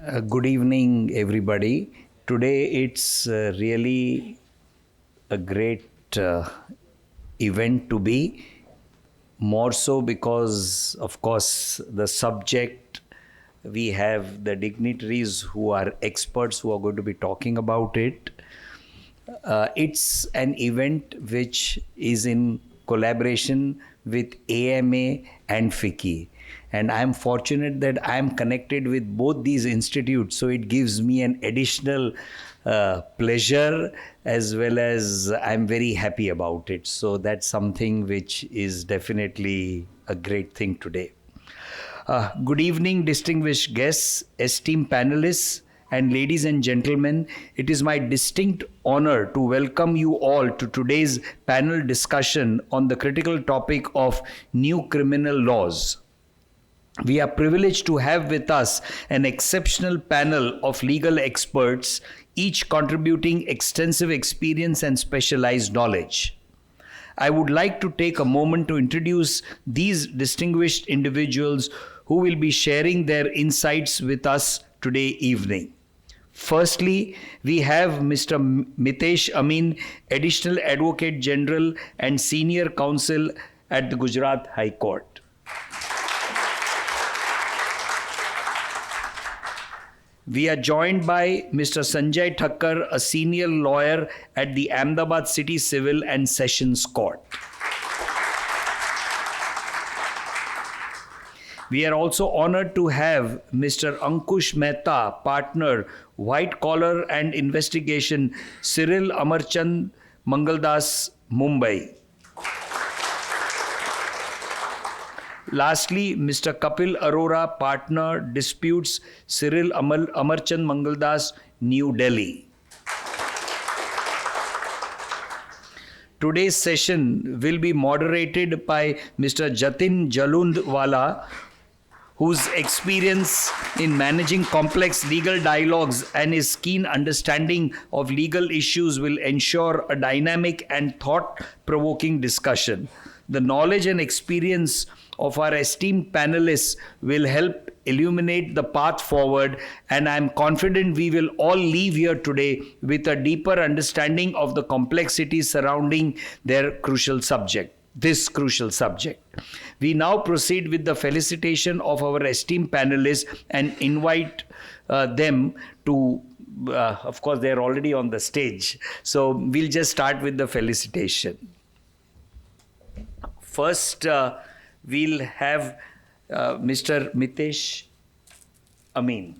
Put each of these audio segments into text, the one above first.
Good evening, everybody. Today it's really a great event to be, more so because, of course, the subject, we have the dignitaries who are experts who are going to be talking about it. It's an event which is in collaboration with AMA and FICCI. And I'm fortunate that I'm connected with both these institutes, so it gives me an additional pleasure, as well as I'm very happy about it. So that's something which is definitely a great thing today. Good evening, distinguished guests, esteemed panelists, and ladies and gentlemen. It is my distinct honor to welcome you all to today's panel discussion on the critical topic of new criminal laws. We are privileged to have with us an exceptional panel of legal experts, each contributing extensive experience and specialized knowledge. I would like to take a moment to introduce these distinguished individuals who will be sharing their insights with us today evening. Firstly, we have Mr. Mitesh Amin, Additional Advocate General and Senior Counsel at the Gujarat High Court. We are joined by Mr. Sanjay Thakkar, a senior lawyer at the Ahmedabad City Civil and Sessions Court. We are also honored to have Mr. Ankush Mehta, partner, White Collar and Investigation, Cyril Amarchand Mangaldas, Mumbai. Lastly, Mr. Kapil Arora, partner, Disputes, Cyril Amarchand Mangaldas, New Delhi. Today's session will be moderated by Mr. Jatin Jalundwala, whose experience in managing complex legal dialogues and his keen understanding of legal issues will ensure a dynamic and thought-provoking discussion. The knowledge and experience of our esteemed panelists will help illuminate the path forward, and I'm confident we will all leave here today with a deeper understanding of the complexities surrounding this crucial subject. We now proceed with the felicitation of our esteemed panelists and invite them to, of course, they're already on the stage. So we'll just start with the felicitation. First, we'll have Mr. Mitesh Amin.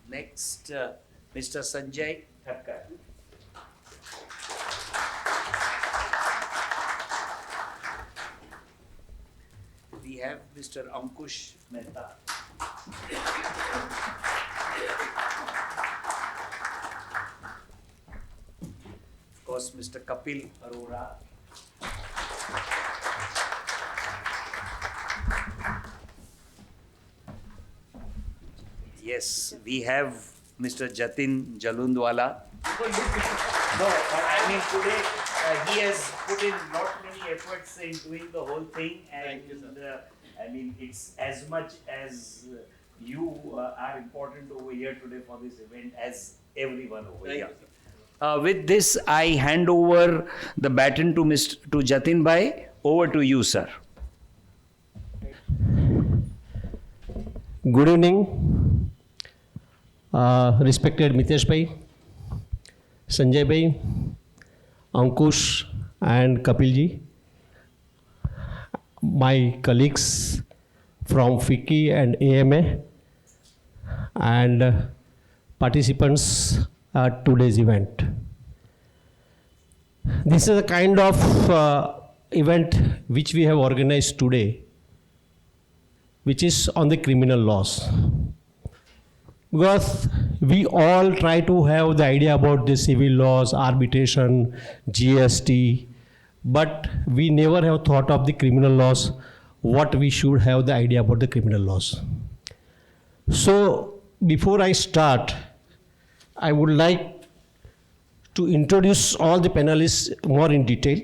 Next, Mr. Sanjay Thakkar. We have Mr. Ankush Mehta. Of course, Mr. Kapil Arora. Yes, we have Mr. Jatin Jalundwala. No, but I mean today he has put in not many efforts in doing the whole thing, and I mean it's as much as you are important over here today for this event as everyone over here. With this, I hand over the baton to Jatin Bhai. Over to you, sir. Good evening, respected Mitesh Bhai, Sanjay Bhai, Ankush and Kapil ji, my colleagues from FICCI and AMA, and participants at today's event. This is a kind of event which we have organized today, which is on the criminal laws. Because we all try to have the idea about the civil laws, arbitration, GST, but we never have thought of the criminal laws, what we should have the idea about the criminal laws. So before I start, I would like to introduce all the panelists more in detail.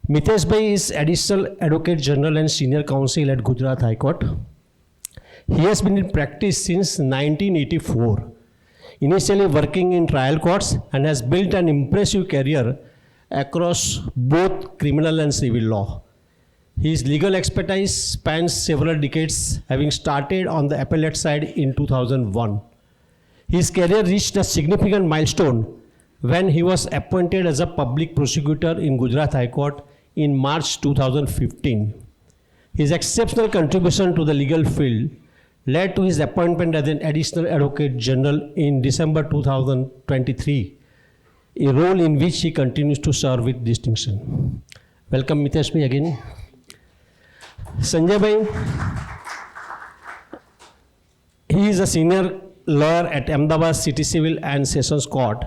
Mitesh Bhai is Additional Advocate General and Senior Counsel at Gujarat High Court. He has been in practice since 1984, initially working in trial courts, and has built an impressive career across both criminal and civil law. His legal expertise spans several decades, having started on the appellate side in 2001. His career reached a significant milestone when he was appointed as a public prosecutor in Gujarat High Court in March 2015. His exceptional contribution to the legal field led to his appointment as an Additional Advocate General in December 2023, a role in which he continues to serve with distinction. Welcome, Mitesh Bhai, again. Sanjay Bhai, he is a senior lawyer at Ahmedabad City Civil and Sessions Court.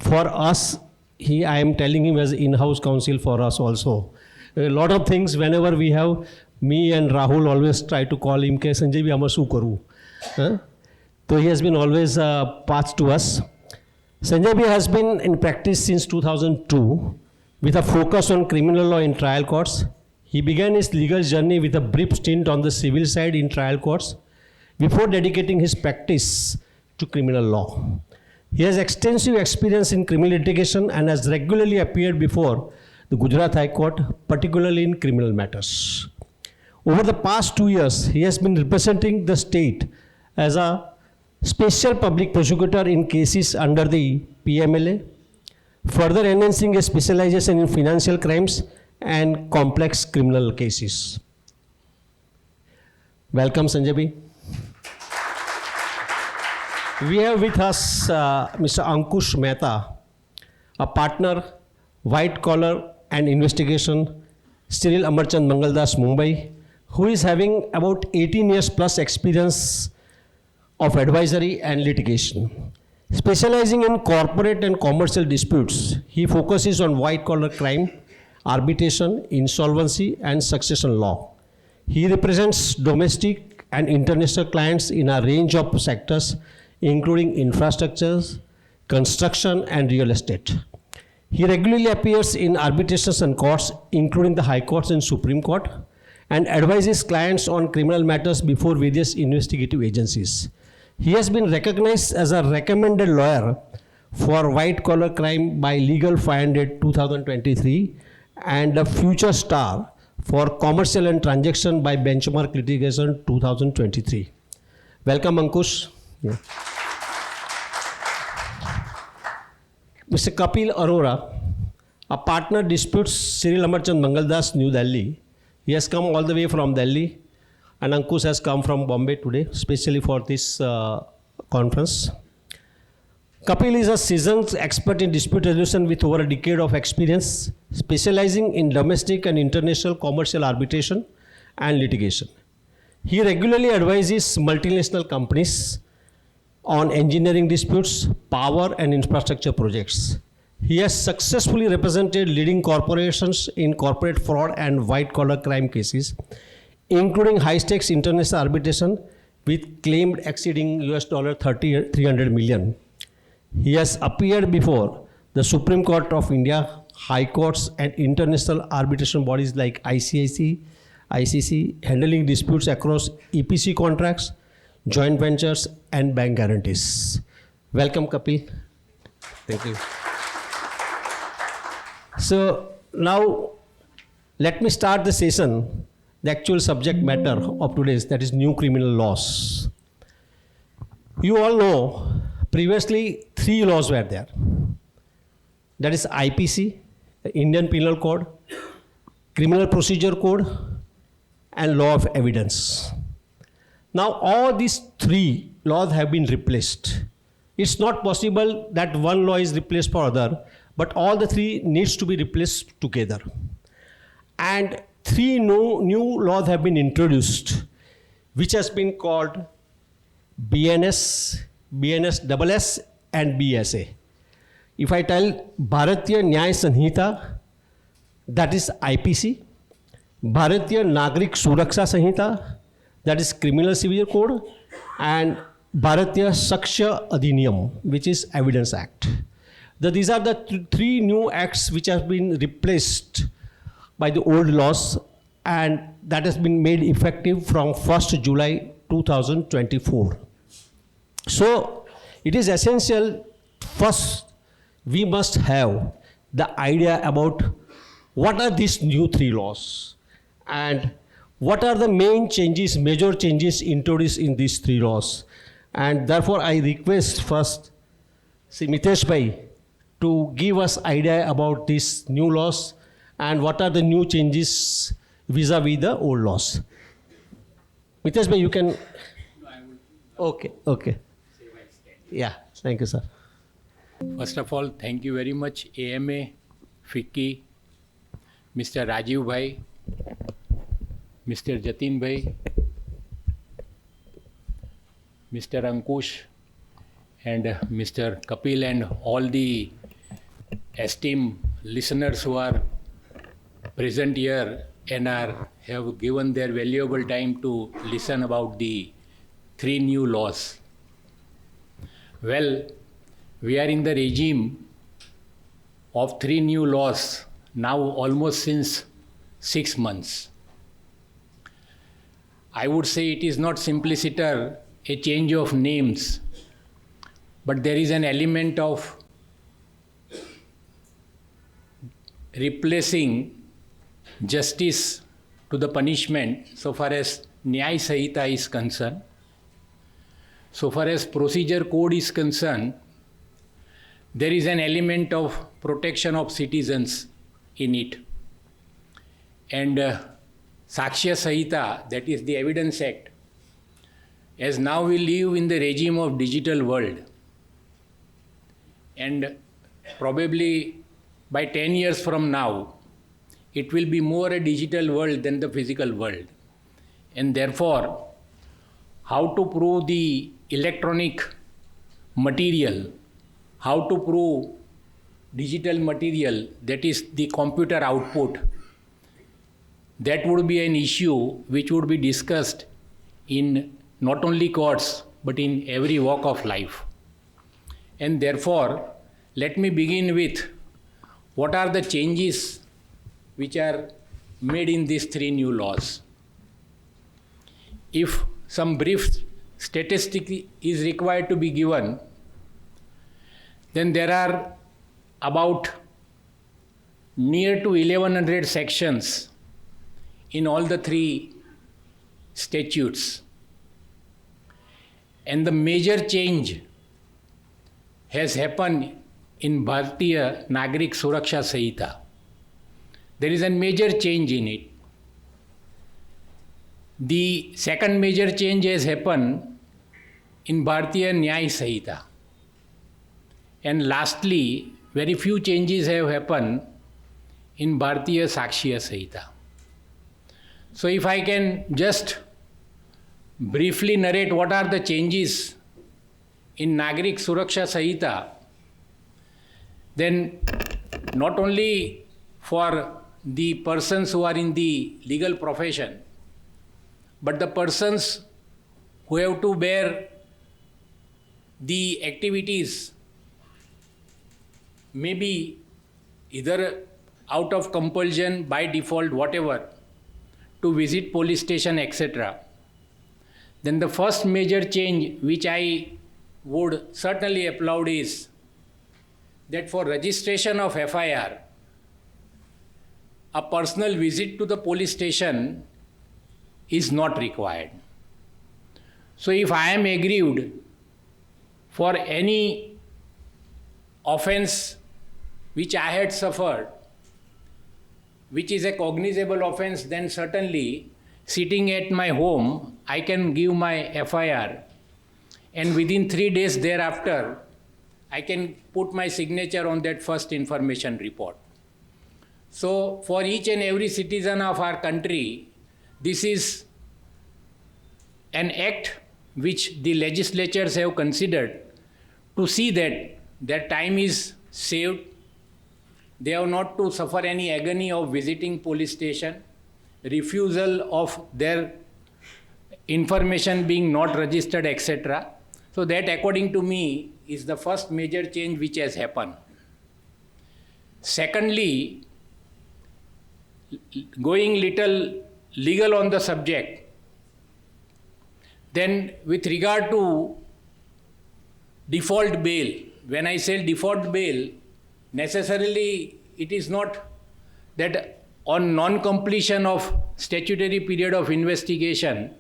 For us, I am telling him as in-house counsel for us also. A lot of things, whenever we have, me and Rahul always try to call him, ke Sanjay bhi, amma shu karu? So he has been always a path to us. Sanjay bhai has been in practice since 2002 with a focus on criminal law in trial courts. He began his legal journey with a brief stint on the civil side in trial courts before dedicating his practice to criminal law. He has extensive experience in criminal litigation and has regularly appeared before the Gujarat High Court, particularly in criminal matters. Over the past 2 years, he has been representing the state as a special public prosecutor in cases under the PMLA, further enhancing his specialization in financial crimes and complex criminal cases. Welcome, Sanjay bhai. We have with us Mr. Ankush Mehta, a partner, white collar and investigation, Cyril Amarchand Mangaldas, Mumbai, who is having about 18 years plus experience of advisory and litigation. Specializing in corporate and commercial disputes, he focuses on white collar crime, arbitration, insolvency, and succession law. He represents domestic and international clients in a range of sectors, including infrastructures, construction, and real estate. He regularly appears in arbitrations and courts, including the High Courts and Supreme Court, and advises clients on criminal matters before various investigative agencies. He has been recognized as a recommended lawyer for white collar crime by Legal 500 2023 and a future star for commercial and transaction by Benchmark Litigation 2023. Welcome, Ankush. Yeah. Mr. Kapil Arora, a partner disputes Cyril Amarchand Mangaldas, New Delhi. He has come all the way from Delhi, and Ankush has come from Bombay today, especially for this conference. Kapil is a seasoned expert in dispute resolution with over a decade of experience, specializing in domestic and international commercial arbitration and litigation. He regularly advises multinational companies on engineering disputes, power and infrastructure projects. He has successfully represented leading corporations in corporate fraud and white-collar crime cases, including high-stakes international arbitration with claimed exceeding $300 million. He has appeared before the Supreme Court of India, High Courts, and international arbitration bodies like ICC, handling disputes across EPC contracts, joint ventures, and bank guarantees. Welcome, Kapil. Thank you. So now let me start the session, the actual subject matter of today's, that is new criminal laws. You all know previously 3 laws were there. That is IPC, the Indian Penal Code, Criminal Procedure Code, and Law of Evidence. Now all these 3 laws have been replaced. It's not possible that one law is replaced for other, but all the 3 needs to be replaced together. And 3 new laws have been introduced, which has been called BNS, BNSSS, and BSA. If I tell Bharatiya Nyaya Sanhita, that is IPC, Bharatiya Nagrik Suraksha Sanhita, that is Criminal Civil Code, and Bharatiya Sakshya Adhiniyam, which is Evidence Act. These are the three new acts which have been replaced by the old laws, and that has been made effective from 1st July 2024. So it is essential, first we must have the idea about what are these new three laws and what are the main changes, major changes introduced in these three laws. And therefore I request first Sri Mitesh Bhai to give us idea about these new laws and what are the new changes vis-a-vis the old laws. Mitesh Bhai, you can. Okay, okay. Yeah, thank you, sir. First of all, thank you very much, AMA, FICCI, Mr. Rajiv Bhai, Mr. Jatin Bhai, Mr. Ankush, and Mr. Kapil, and all the esteemed listeners who are present here and have given their valuable time to listen about the three new laws. Well, we are in the regime of three new laws now almost since 6 months. I would say it is not simpliciter a change of names, but there is an element of replacing justice to the punishment so far as Nyaya Sahita is concerned. So far as procedure code is concerned, there is an element of protection of citizens in it. And Sakshya Sahita, that is the Evidence Act, as now we live in the regime of digital world. And probably by 10 years from now, it will be more a digital world than the physical world. And therefore, how to prove the electronic material, how to prove digital material, that is the computer output, that would be an issue which would be discussed in not only courts, but in every walk of life. And therefore, let me begin with what are the changes which are made in these three new laws. If some brief statistic is required to be given, then there are about near to 1100 sections in all the three statutes. And the major change has happened in Bharatiya Nagrik Suraksha Sahita. There is a major change in it. The second major change has happened in Bharatiya Nyaya Sahita. And lastly, very few changes have happened in Bharatiya Sakshya Sahita. So if I can just briefly narrate what are the changes in Nagrik Suraksha Sahita, then not only for the persons who are in the legal profession, but the persons who have to bear the activities, maybe either out of compulsion, by default, whatever, to visit police station, etc. Then the first major change which I would certainly applaud is that for registration of FIR, a personal visit to the police station is not required. So if I am aggrieved for any offense which I had suffered, which is a cognizable offense, then certainly sitting at my home, I can give my FIR, and within 3 days thereafter, I can put my signature on that first information report. So for each and every citizen of our country, this is an act which the legislatures have considered to see that their time is saved. They have not to suffer any agony of visiting police station, refusal of their information being not registered, etc. So that, according to me, is the first major change which has happened. Secondly, going little legal on the subject, then with regard to default bail, when I say default bail, necessarily it is not that on non-completion of statutory period of investigation,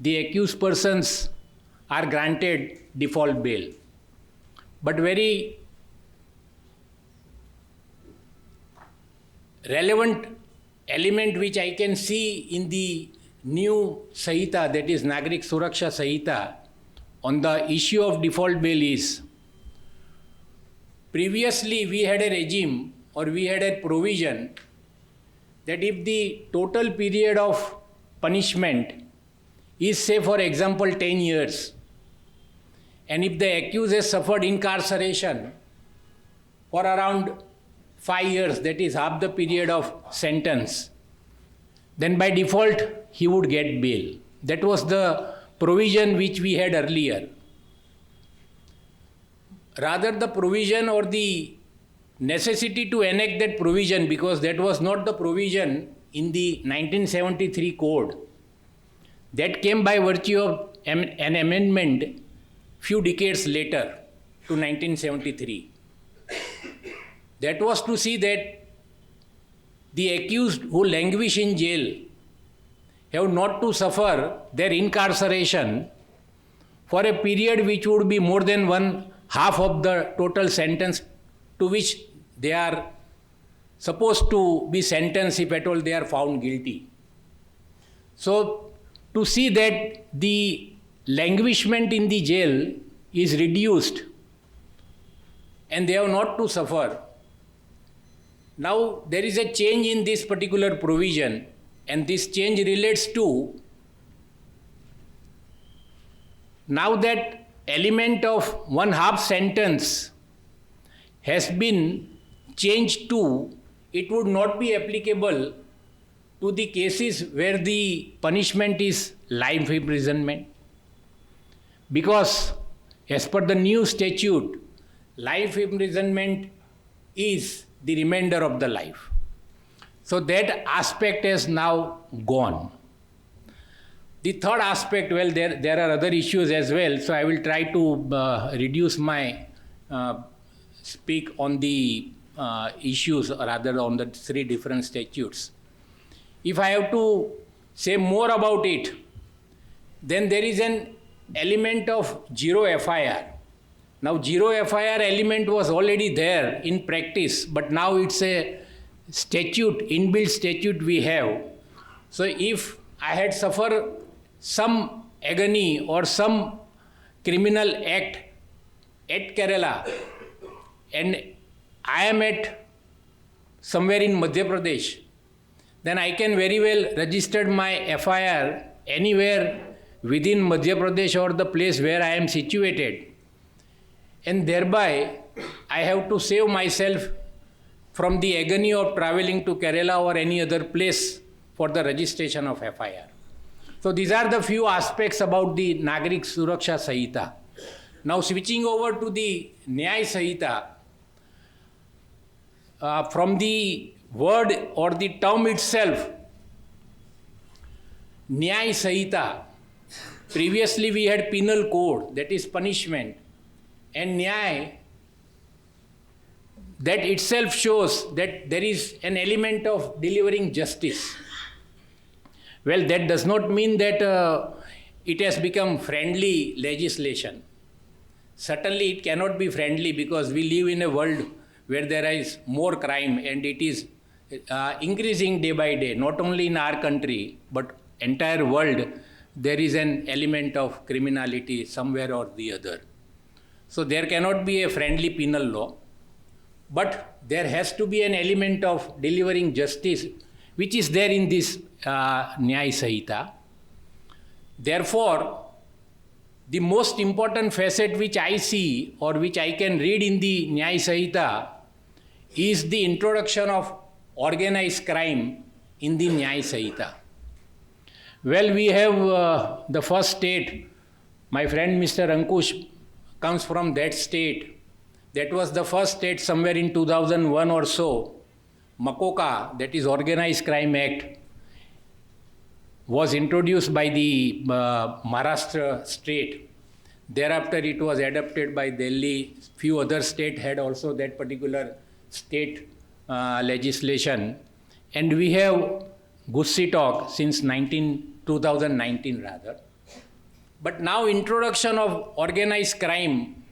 the accused persons are granted default bail. But very relevant element which I can see in the new Sahita, that is Nagrik Suraksha Sahita, on the issue of default bail is, previously we had a regime or we had a provision that if the total period of punishment is, say for example, 10 years, and if the accused has suffered incarceration for around 5 years, that is half the period of sentence, then by default he would get bail. That was the provision which we had earlier. Rather, the provision or the necessity to enact that provision, because that was not the provision in the 1973 code, that came by virtue of an amendment few decades later to 1973. That was to see that the accused who languish in jail have not to suffer their incarceration for a period which would be more than one half of the total sentence to which they are supposed to be sentenced if at all they are found guilty. So, to see that the languishment in the jail is reduced and they have not to suffer. Now, there is a change in this particular provision, and this change relates to now that element of one half sentence has been changed to, it would not be applicable to the cases where the punishment is life imprisonment. Because as per the new statute, life imprisonment is the remainder of the life. So that aspect has now gone. The third aspect, well, there are other issues as well, so I will try to reduce my speak on the issues, or rather on the three different statutes. If I have to say more about it, then there is an element of zero FIR. Now, zero FIR element was already there in practice, but now it's a statute, inbuilt statute we have. So if I had suffered some agony or some criminal act at Kerala, and I am at somewhere in Madhya Pradesh, then I can very well register my FIR anywhere within Madhya Pradesh or the place where I am situated. And thereby, I have to save myself from the agony of traveling to Kerala or any other place for the registration of FIR. So these are the few aspects about the Nagrik Suraksha Sahita. Now switching over to the Nyay Sahita, from the word or the term itself, Nyay Sahita, previously we had penal code, that is punishment, and Nyay, that itself shows that there is an element of delivering justice. Well, that does not mean that it has become friendly legislation. Certainly it cannot be friendly, because we live in a world where there is more crime, and it is increasing day by day, not only in our country, but entire world. There is an element of criminality somewhere or the other. So there cannot be a friendly penal law, but there has to be an element of delivering justice, which is there in this Nyay Sahita. Therefore, the most important facet which I see, or which I can read in the Nyay Sahita, is the introduction of organized crime in the Nyay Sahita. Well, we have the first state. My friend Mr. Ankush comes from that state. That was the first state somewhere in 2001 or so. MACOCA, that is Organized Crime Act, was introduced by the Maharashtra state. Thereafter, it was adopted by Delhi. Few other states had also that particular state legislation. And we have Gussi Talk since 2019 rather. But now introduction of organized crime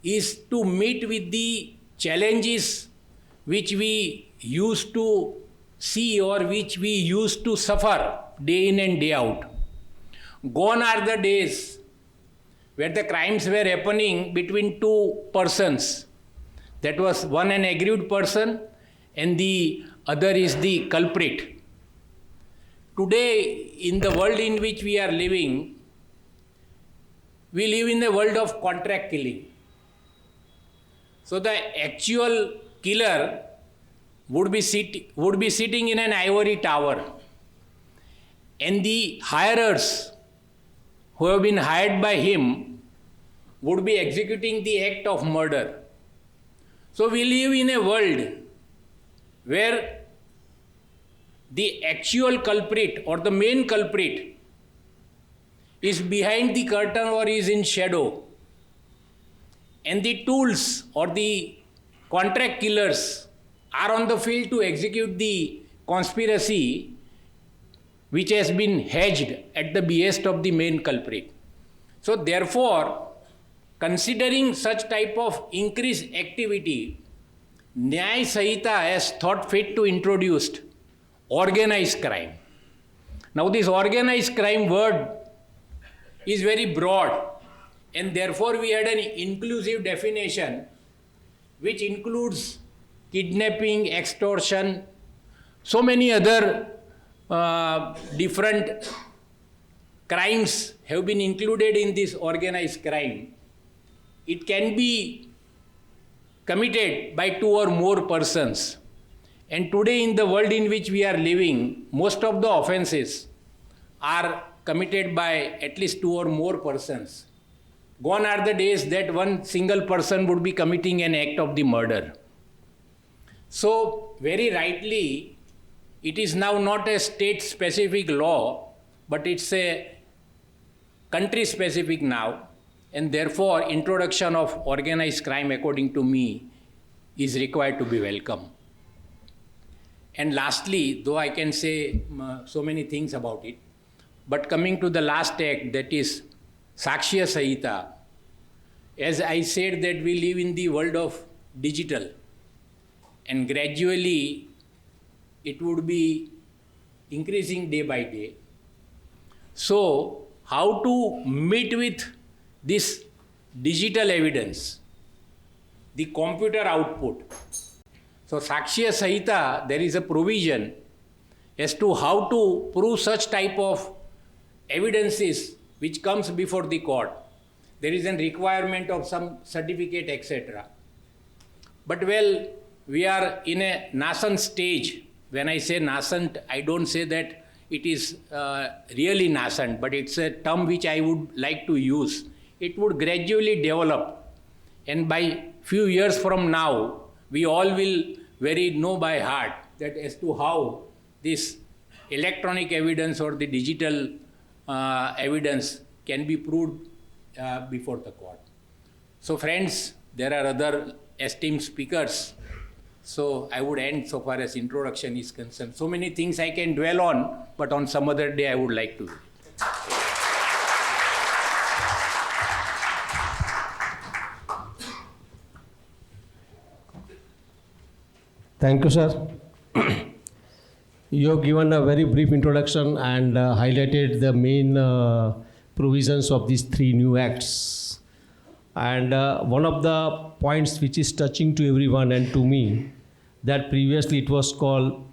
is to meet with the challenges which we used to see or which we used to suffer day in and day out. Gone are the days where the crimes were happening between two persons. That was one an aggrieved person and the other is the culprit. Today, in the world in which we are living, we live in a world of contract killing. So the actual killer would be sitting in an ivory tower, and the hirers who have been hired by him would be executing the act of murder. So we live in a world where the actual culprit or the main culprit is behind the curtain or is in shadow, and the tools or the contract killers are on the field to execute the conspiracy which has been hedged at the behest of the main culprit. So therefore, considering such type of increased activity, Nyaya Sanhita has thought fit to introduce organized crime. Now this organized crime word is very broad, and therefore we had an inclusive definition which includes kidnapping, extortion, so many other different crimes have been included in this organized crime. It can be committed by two or more persons. And today in the world in which we are living, most of the offenses are committed by at least two or more persons. Gone are the days that one single person would be committing an act of the murder. So, very rightly, it is now not a state-specific law, but it's a country-specific now, and therefore, introduction of organized crime, according to me, is required to be welcome. And lastly, though I can say so many things about it, but coming to the last act, that is Sakshiya Sanhita, as I said that we live in the world of digital, and gradually it would be increasing day by day. So, how to meet with this digital evidence, the computer output? So, Sakshiya Sanhita, there is a provision as to how to prove such type of evidences which comes before the court. There is a requirement of some certificate, etc. But well, we are in a nascent stage. When I say nascent, I don't say that it is really nascent, but it's a term which I would like to use. It would gradually develop, and by few years from now, we all will know by heart that as to how this electronic evidence or the digital evidence can be proved before the court. So friends, there are other esteemed speakers. So I would end so far as introduction is concerned. So many things I can dwell on, but on some other day I would like to. Thank you, sir. You have given a very brief introduction and highlighted the main provisions of these three new acts. And one of the points which is touching to everyone and to me, that previously it was called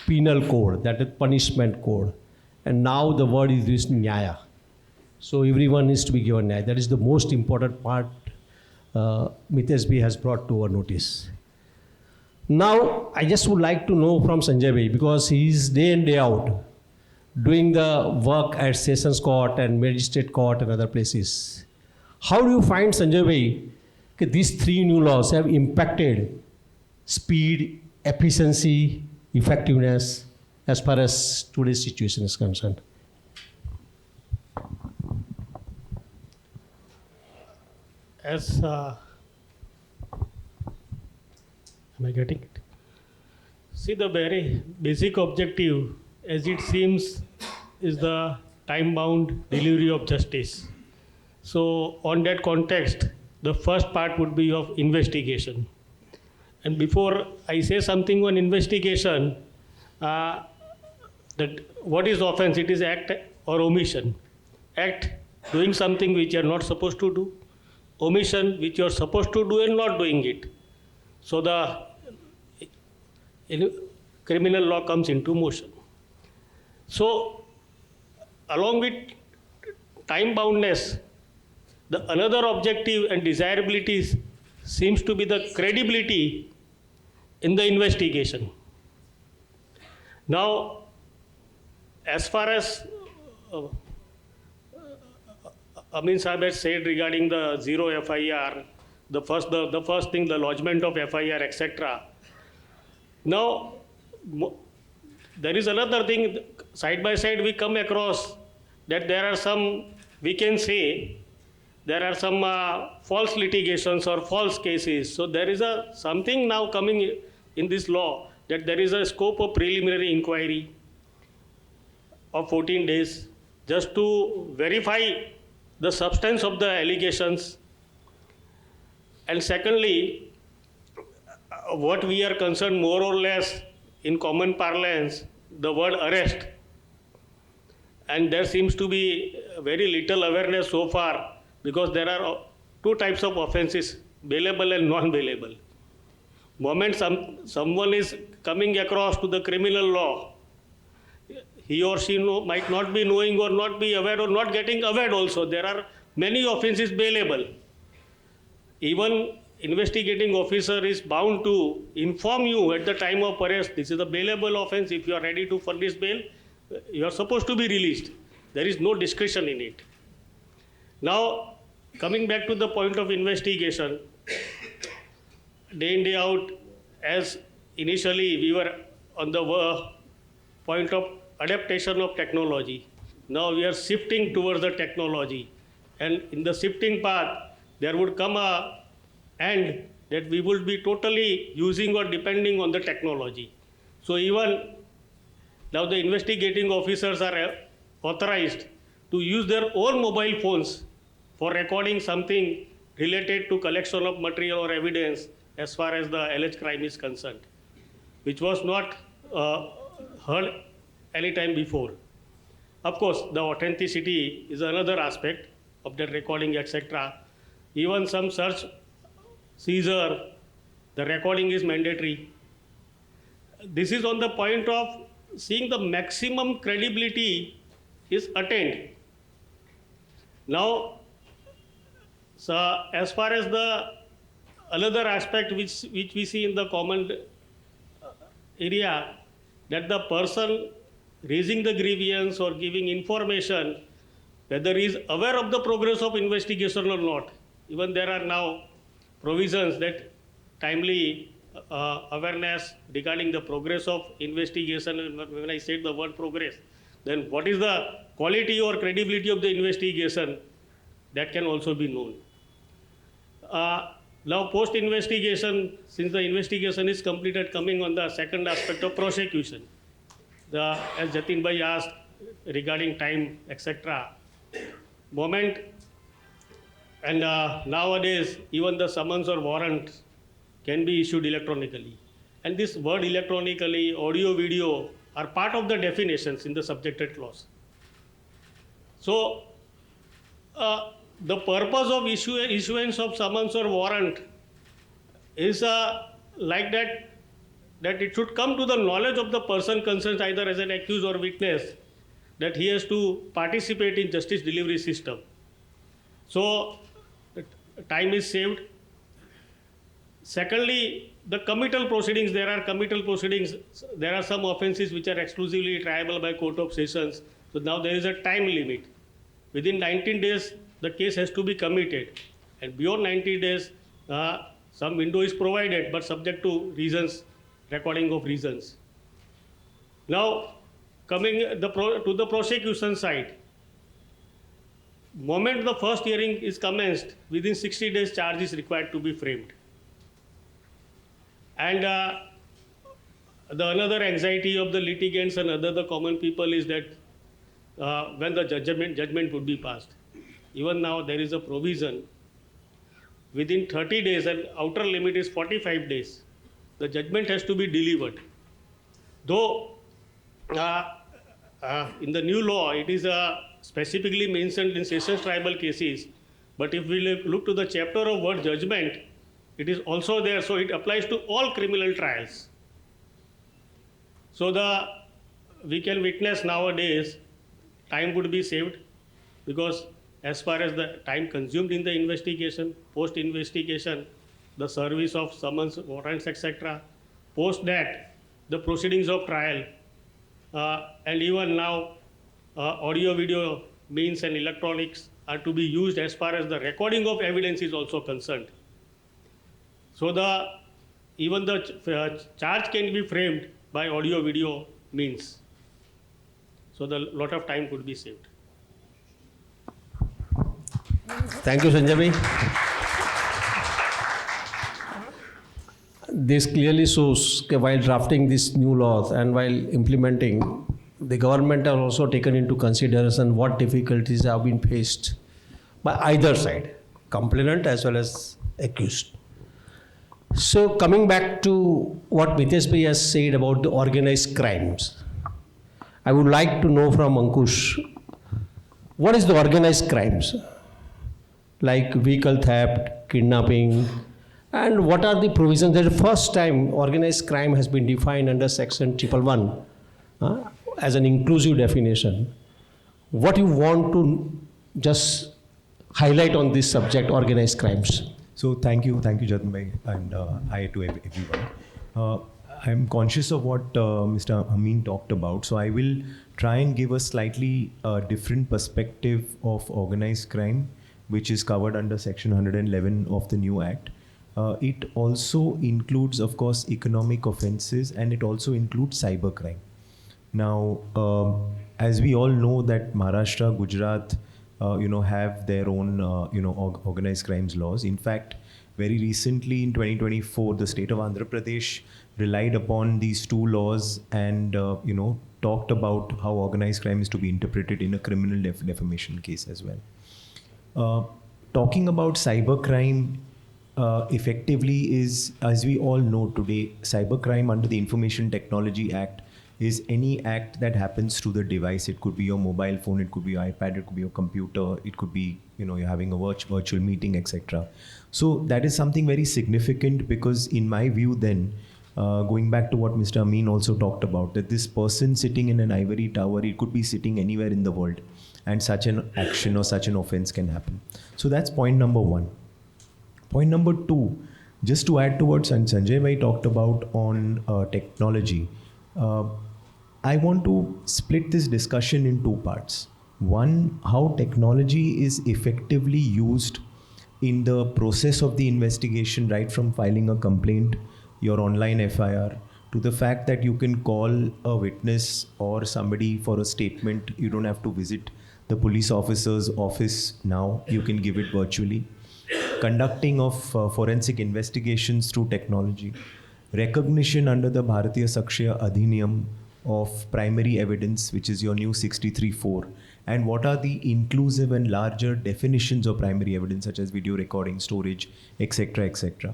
penal code, that is punishment code. And now the word is Nyaya. So everyone needs to be given Nyaya. That is the most important part Mitesh Bhai has brought to our notice. Now, I just would like to know from Sanjay Bhai, because he is day in, day out doing the work at Sessions Court and Magistrate Court and other places. How do you find, Sanjay Bhai, these three new laws have impacted speed, efficiency, effectiveness as far as today's situation is concerned. As am I getting it? See, the very basic objective, as it seems, is the time-bound delivery of justice. So, on that context, the first part would be of investigation. And before I say something on investigation, that what is offense? It is act or omission. Act, doing something which you are not supposed to do. Omission, which you are supposed to do and not doing it. So the criminal law comes into motion. So along with time boundness, the another objective and desirability seems to be the credibility in the investigation. Now, as far as Amin Saab has said regarding the zero FIR, the first thing, the lodgement of FIR, etc. Now, there is another thing, side by side we come across that there are some, we can say, there are some false litigations or false cases. So there is something now coming in this law that there is a scope of preliminary inquiry of 14 days just to verify the substance of the allegations. And secondly, what we are concerned more or less in common parlance, the word arrest. And there seems to be very little awareness so far because there are two types of offenses, bailable and non-bailable. Moment someone is coming across to the criminal law, he or she might not be knowing or not be aware or not getting aware also. There are many offenses bailable. Even investigating officer is bound to inform you at the time of arrest, this is a bailable offense. If you are ready to furnish bail, you are supposed to be released. There is no discretion in it. Now, coming back to the point of investigation, day in, day out, as initially we were on the point of adaptation of technology. Now we are shifting towards the technology. And in the shifting path, there would come a end that we would be totally using or depending on the technology. So even now the investigating officers are authorized to use their own mobile phones for recording something related to collection of material or evidence as far as the alleged crime is concerned, which was not heard any time before. Of course, the authenticity is another aspect of that recording, etc. Even some search, seizure, the recording is mandatory. This is on the point of seeing the maximum credibility is attained. Now, so as far as the another aspect which we see in the common area, that the person raising the grievance or giving information, whether he is aware of the progress of investigation or not. Even there are now provisions that timely awareness regarding the progress of investigation. When I said the word progress, then what is the quality or credibility of the investigation, that can also be known. Now post-investigation, since the investigation is completed, coming on the second aspect of prosecution. As Jatin Bhai asked regarding time, etc. Moment, and nowadays even the summons or warrant can be issued electronically. And this word electronically, audio, video are part of the definitions in the subjected clause. So the purpose of issuance of summons or warrant is like that it should come to the knowledge of the person concerned, either as an accused or witness, that he has to participate in justice delivery system. So time is saved. Secondly, the committal proceedings, there are some offenses which are exclusively triable by Court of Sessions. So now there is a time limit. Within 19 days, the case has to be committed. And beyond 90 days, some window is provided, but subject to reasons, recording of reasons. Now, coming to the prosecution side, moment the first hearing is commenced, within 60 days charge is required to be framed. And the another anxiety of the litigants and other the common people is that when the judgment would be passed. Even now there is a provision within 30 days, and outer limit is 45 days. The judgment has to be delivered. Though in the new law it is specifically mentioned in sessions tribal cases, but if we look to the chapter of word judgment, it is also there, so it applies to all criminal trials. So we can witness nowadays time would be saved, because as far as the time consumed in the investigation, post investigation, the service of summons, warrants, etc., post that the proceedings of trial, and even now audio video means and electronics are to be used as far as the recording of evidence is also concerned. So even the charge can be framed by audio video means. So the lot of time could be saved. Thank you, Sanjay bhai. This clearly shows that while drafting these new laws and while implementing, the government has also taken into consideration what difficulties have been faced by either side, complainant as well as accused. So coming back to what Mitesh bhai has said about the organized crimes, I would like to know from Ankush, what is the organized crimes? Like vehicle theft, kidnapping, and what are the provisions? That the first time organized crime has been defined under section 111 as an inclusive definition. What you want to just highlight on this subject, organized crimes? So thank you, Jatin bhai, and hi to everyone. I'm conscious of what Mr. Amin talked about, so I will try and give a slightly different perspective of organized crime, which is covered under Section 111 of the new Act. It also includes, of course, economic offences, and it also includes cybercrime. Now, as we all know that Maharashtra, Gujarat, have their own, organized crimes laws. In fact, very recently in 2024, the state of Andhra Pradesh relied upon these two laws and, talked about how organized crime is to be interpreted in a criminal defamation case as well. Talking about cybercrime effectively is, as we all know today, cybercrime under the Information Technology Act is any act that happens through the device. It could be your mobile phone, it could be your iPad, it could be your computer, it could be, you're having a virtual meeting, etc. So that is something very significant, because in my view then, going back to what Mr. Amin also talked about, that this person sitting in an ivory tower, it could be sitting anywhere in the world, and such an action or such an offense can happen. So that's point number one. Point number two, just to add to what Sanjay bhai talked about on technology, I want to split this discussion in two parts. One, how technology is effectively used in the process of the investigation, right from filing a complaint, your online FIR, to the fact that you can call a witness or somebody for a statement. You don't have to visit the police officer's office now. You can give it virtually. Conducting of forensic investigations through technology. Recognition under the Bharatiya Sakshya Adhiniyam of primary evidence, which is your new 63(4), and what are the inclusive and larger definitions of primary evidence, such as video recording, storage, etc., etc.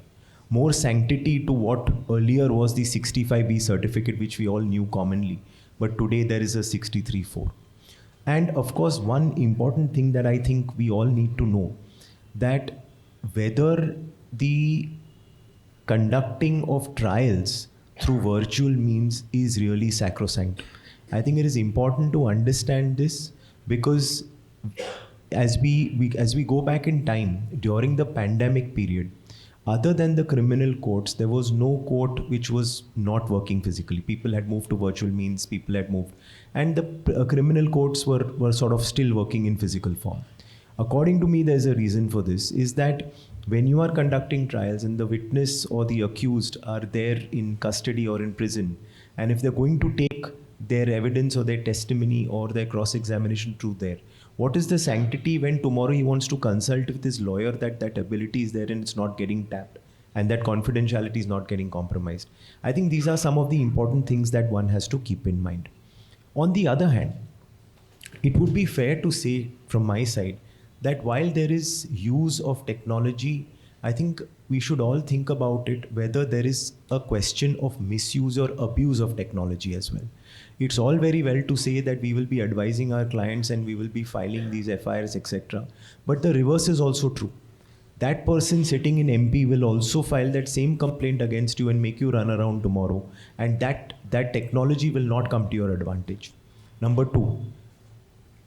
More sanctity to what earlier was the 65B certificate, which we all knew commonly, but today there is a 63(4). And of course, one important thing that I think we all need to know, that whether the conducting of trials through virtual means is really sacrosanct. I think it is important to understand this, because as we go back in time, during the pandemic period, other than the criminal courts, there was no court which was not working physically. People had moved to virtual means, people had moved, and the criminal courts were sort of still working in physical form. According to me, there's a reason for this, is that when you are conducting trials and the witness or the accused are there in custody or in prison, and if they're going to take their evidence or their testimony or their cross-examination through there, what is the sanctity when tomorrow he wants to consult with his lawyer that that ability is there and it's not getting tapped and that confidentiality is not getting compromised? I think these are some of the important things that one has to keep in mind. On the other hand, it would be fair to say from my side that while there is use of technology, I think we should all think about it whether there is a question of misuse or abuse of technology as well. It's all very well to say that we will be advising our clients and we will be filing these FIRs, etc. But the reverse is also true. That person sitting in MP will also file that same complaint against you and make you run around tomorrow. And that technology will not come to your advantage. Number two,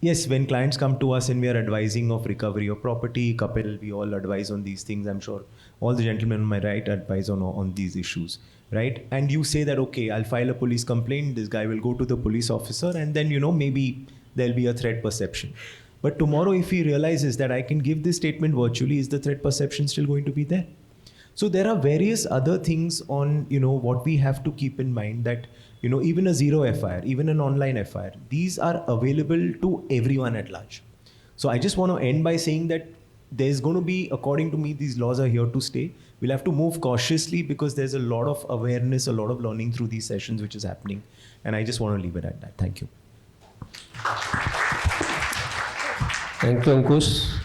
yes, when clients come to us and we are advising of recovery of property, Kapil, we all advise on these things. I'm sure all the gentlemen on my right advise on these issues, right? And you say that, okay, I'll file a police complaint, this guy will go to the police officer, and then, maybe there'll be a threat perception. But tomorrow, if he realizes that I can give this statement virtually, is the threat perception still going to be there? So there are various other things on, what we have to keep in mind that, even a zero FIR, even an online FIR, these are available to everyone at large. So I just want to end by saying that there's going to be, according to me, these laws are here to stay. We'll have to move cautiously because there's a lot of awareness, a lot of learning through these sessions which is happening. And I just want to leave it at that. Thank you. Thank you, Ankush.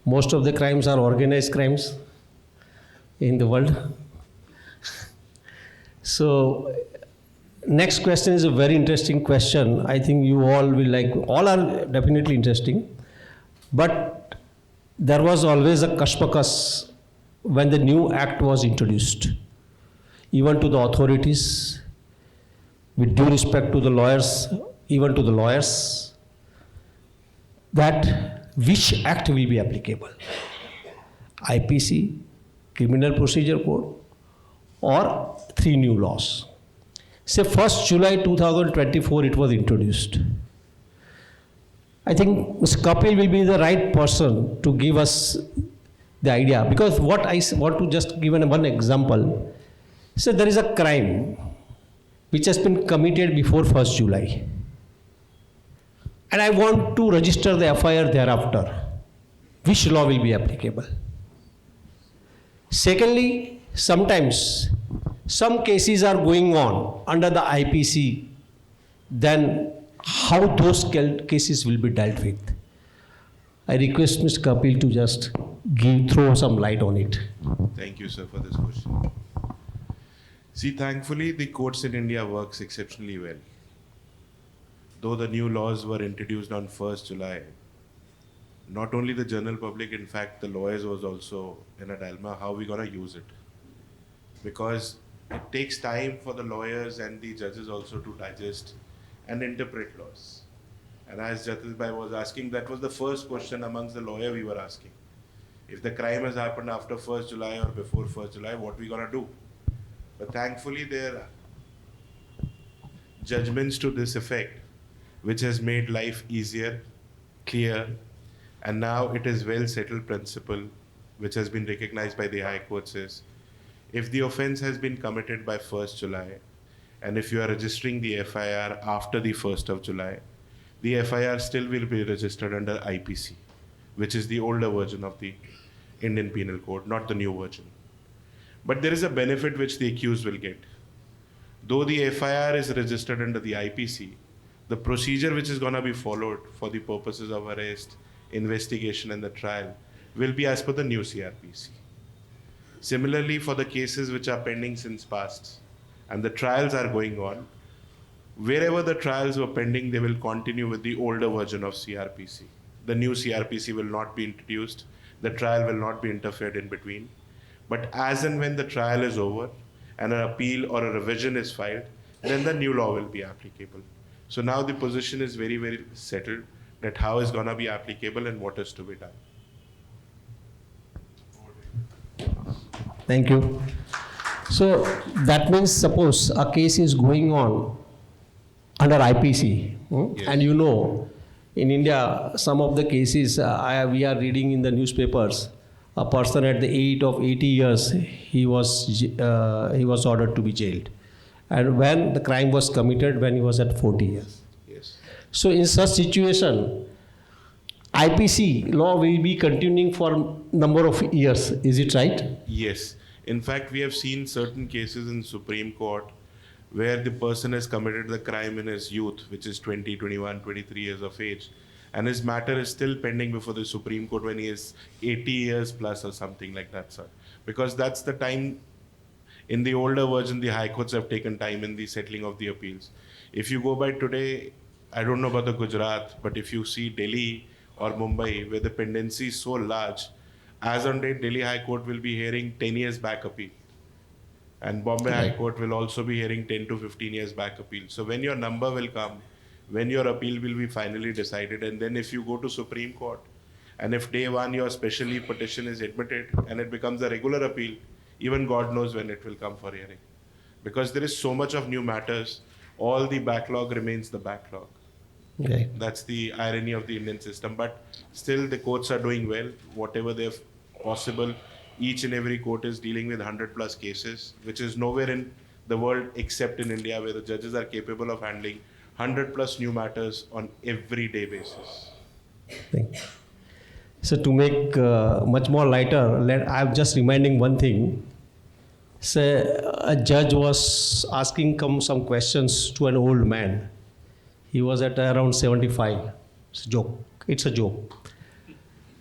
Most of the crimes are organized crimes in the world. So, next question is a very interesting question. I think you all will like, all are definitely interesting. But there was always a kashmakas when the new act was introduced. Even to the authorities, with due respect to the lawyers, even to the lawyers, that which act will be applicable? IPC, Criminal Procedure Code, or 3 new laws. Say 1st July 2024 it was introduced. I think Mr. Kapil will be the right person to give us the idea, because what I want to just give one example. So there is a crime which has been committed before 1st July. And I want to register the FIR thereafter. Which law will be applicable? Secondly, sometimes some cases are going on under the IPC, then how those cases will be dealt with? I request Mr. Kapil to just throw some light on it. Thank you, sir, for this question. See, thankfully, the courts in India works exceptionally well. Though the new laws were introduced on 1st July, not only the general public, in fact, the lawyers was also in a dilemma, how we gonna use it? Because it takes time for the lawyers and the judges also to digest and interpret laws. And as Jatish Bhai was asking, that was the first question amongst the lawyer we were asking. If the crime has happened after 1st July or before 1st July, what we gonna do? But thankfully there are judgments to this effect, which has made life easier, clear, and now it is well settled principle, which has been recognized by the High Court, says, if the offense has been committed by 1st July, and if you are registering the FIR after the 1st of July, the FIR still will be registered under IPC, which is the older version of the Indian Penal Code, not the new version. But there is a benefit which the accused will get. Though the FIR is registered under the IPC, the procedure which is going to be followed for the purposes of arrest, investigation, and the trial will be as per the new CRPC. Similarly, for the cases which are pending since past and the trials are going on, wherever the trials were pending, they will continue with the older version of CRPC. The new CRPC will not be introduced. The trial will not be interfered in between. But as and when the trial is over and an appeal or a revision is filed, then the new law will be applicable. So now the position is very, very settled that how is going to be applicable and what is to be done. Thank you. So that means suppose a case is going on under IPC, Yes. and in India, some of the cases we are reading in the newspapers, a person at the age of 80 years, he was ordered to be jailed. And when the crime was committed, when he was at 40 years. Yes. So in such situation, IPC law will be continuing for number of years. Is it right? Yes. In fact, we have seen certain cases in Supreme Court where the person has committed the crime in his youth, which is 20, 21, 23 years of age. And his matter is still pending before the Supreme Court when he is 80 years plus or something like that, sir. Because that's the time. In the older version, the high courts have taken time in the settling of the appeals. If you go by today, I don't know about the Gujarat, but if you see Delhi or Mumbai, where the pendency is so large, as on date, Delhi High Court will be hearing 10 years back appeal. And Bombay High Court will also be hearing 10 to 15 years back appeal. So when your number will come, when your appeal will be finally decided, and then if you go to Supreme Court, and if day one your special leave petition is admitted and it becomes a regular appeal, even God knows when it will come for hearing. Because there is so much of new matters, all the backlog remains the backlog. Okay. That's the irony of the Indian system. But still, the courts are doing well, whatever they're possible. Each and every court is dealing with 100 plus cases, which is nowhere in the world except in India, where the judges are capable of handling 100 plus new matters on everyday basis. Thank you. So to make much more lighter, I'm just reminding one thing. Say a judge was asking some questions to an old man. He was at around 75. It's a joke. It's a joke.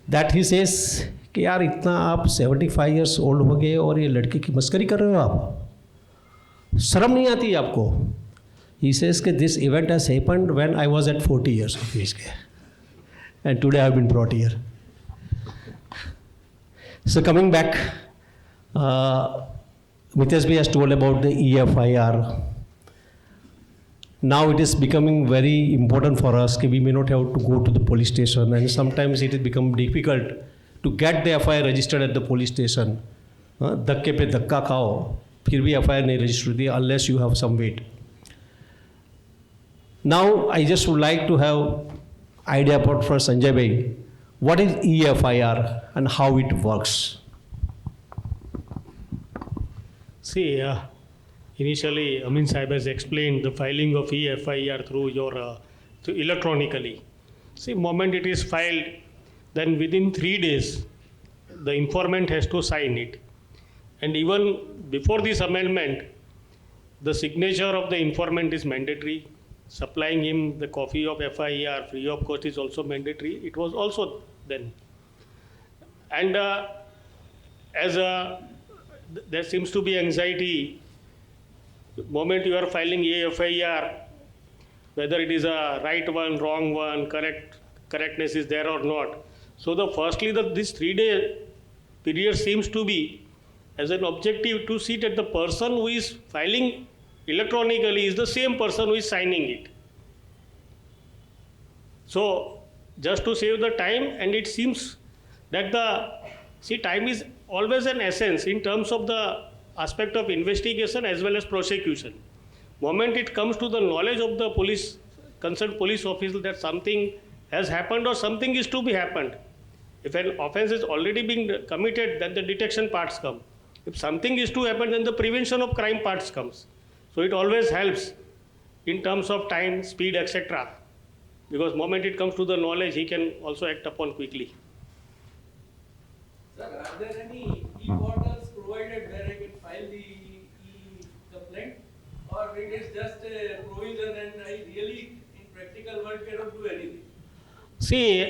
That he says कि यार इतना आप 75 years old हो गए और ये लड़के की मस्करी कर रहे हो आप, शर्म नहीं आती आपको? He says that this event has happened when I was at 40 years of age, and today I have been brought here. So coming back, Mitesh Bhai has told about the EFIR. Now it is becoming very important for us that we may not have to go to the police station, and sometimes it has become difficult to get the FIR registered at the police station. धक्के पे धक्का खाओ, फिर भी FIR नहीं register होती unless you have some weight. Now I just would like to have idea about for Sanjay Bhai, what is EFIR and how it works? See, initially, Amin Saib has explained the filing of EFIR through through electronically. See, moment it is filed, then within 3 days, the informant has to sign it. And even before this amendment, the signature of the informant is mandatory. Supplying him the copy of FIR free of cost is also mandatory. It was also then. And there seems to be anxiety the moment you are filing a FIR, whether it is a right one, wrong one, correctness is there or not. So this 3-day period seems to be as an objective to see that the person who is filing electronically is the same person who is signing it. So just to save the time, and it seems that time is always an essence in terms of the aspect of investigation as well as prosecution. Moment it comes to the knowledge of the concerned police officer that something has happened or something is to be happened. If an offense is already being committed, then the detection parts come. If something is to happen, then the prevention of crime parts comes. So it always helps in terms of time, speed, etc. Because moment it comes to the knowledge, he can also act upon quickly. Sir, are there any e-portals provided where I can file the e-complaint? Or it is just a provision and I really, in practical world, cannot do anything? See,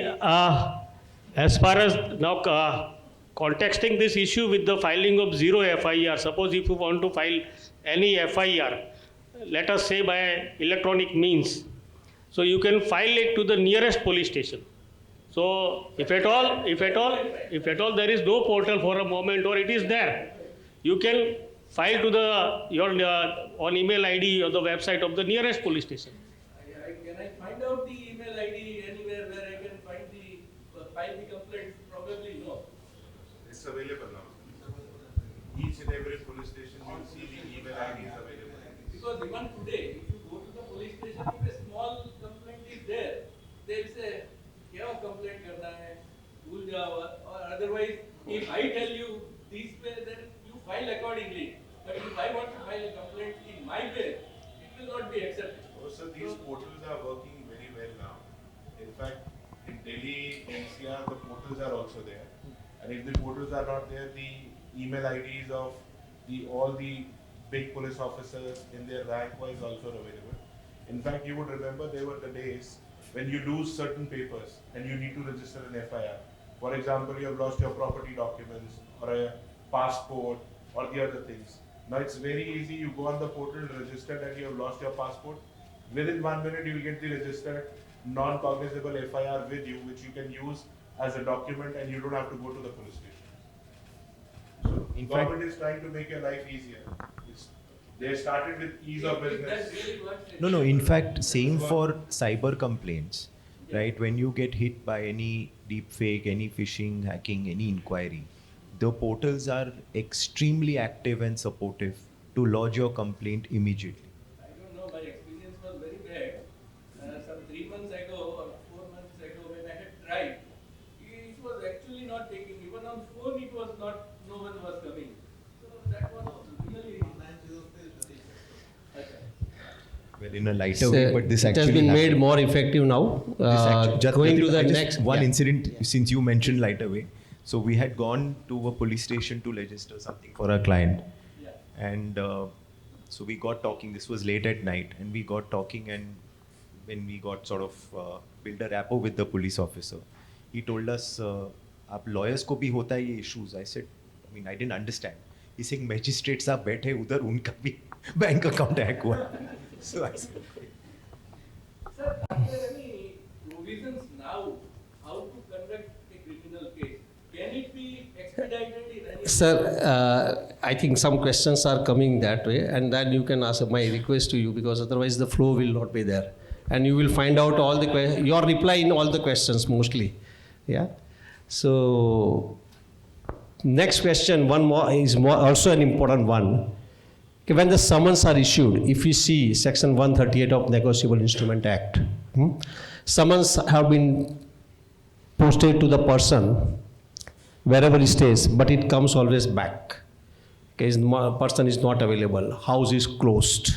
as far as now contexting this issue with the filing of zero FIR, suppose if you want to file any FIR, let us say by electronic means, so you can file it to the nearest police station. So if at all there is no portal for a moment or it is there, you can file to your on email ID or the website of the nearest police station. Can I find out the email ID anywhere where I can file the complaint? Probably no. It's available now. Each and every police station you will see the email ID is available. Because even today, if you go to the police station, if a small complaint is there, they will say, क्या complaint करना है, भूल जाओ, or otherwise, if I also there. And if the portals are not there, the email IDs of all the big police officers in their rank wise also are available. In fact, you would remember there were the days when you lose certain papers and you need to register an FIR. For example, you have lost your property documents or a passport or the other things. Now it's very easy. You go on the portal, register that you have lost your passport. Within 1 minute, you will get the registered non-cognizable FIR with you, which you can use as a document, and you don't have to go to the police station. So In government is trying to make your life easier. They started with ease of That's business. really what. No, in fact, same for cyber complaints, right? When you get hit by any deep fake, any phishing, hacking, any inquiry, the portals are extremely active and supportive to lodge your complaint immediately. I don't know, my experience was very bad. Some 3 months ago or 4 months ago when I had tried, it was actually not taking, even on phone it was not, no one was coming. So that was really. Okay. Well, in a lighter way, but this it actually has been made happened. more effective now. Going to the next one yeah. incident, since you mentioned lighter way. So we had gone to a police station to register something for our client, Yeah. and so we got talking. This was late at night, and we got talking, and when we got sort of build a rapport with the police officer, he told us, "आप lawyers को भी होता है ये issues." I said, I mean, I didn't understand. He saying magistrates साहब बैठे उधर उनका भी बैंक अकाउंट हैक हुआ. So I said, Sir, are there any provisions now how to conduct a criminal case? Can it be expedited in any? Sir, I think some questions are coming that way, and then you can ask my request to you, because otherwise the flow will not be there, and you will find out all the your reply in all the questions mostly. Yeah. So next question, one more is also an important one. Okay, when the summons are issued, if you see Section 138 of Negotiable Instrument Act, summons have been posted to the person wherever he stays, but it comes always back. Okay, person is not available, house is closed.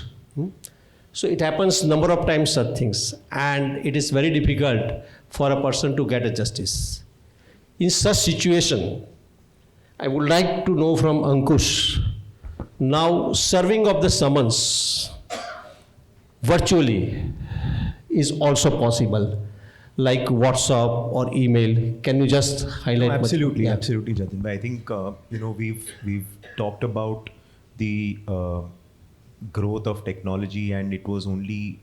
So it happens number of times such things, and it is very difficult for a person to get a justice. In such situation, I would like to know from Ankush, now serving of the summons virtually is also possible, like WhatsApp or email. Can you just highlight? No, absolutely, Yeah. absolutely, Jatin. I think we've talked about the growth of technology, and it was only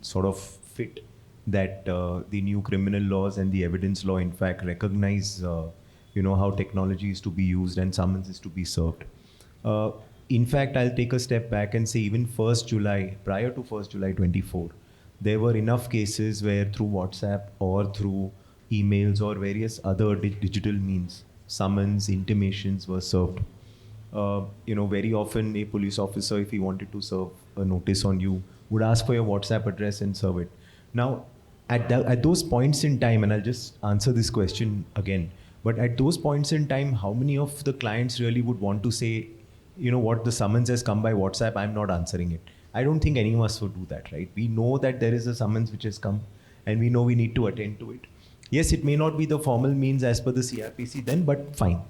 sort of fit that the new criminal laws and the evidence law, in fact, recognize how technology is to be used and summons is to be served. In fact, I'll take a step back and say even 1st July, prior to 1st July 24, there were enough cases where through WhatsApp or through emails or various other digital means, summons, intimations were served. Very often a police officer, if he wanted to serve a notice on you, would ask for your WhatsApp address and serve it. Now, at those points in time, and I'll just answer this question again, but at those points in time, how many of the clients really would want to say, what, the summons has come by WhatsApp, I'm not answering it. I don't think any of us would do that, right? We know that there is a summons which has come, and we know we need to attend to it. Yes, it may not be the formal means as per the CRPC then, but fine.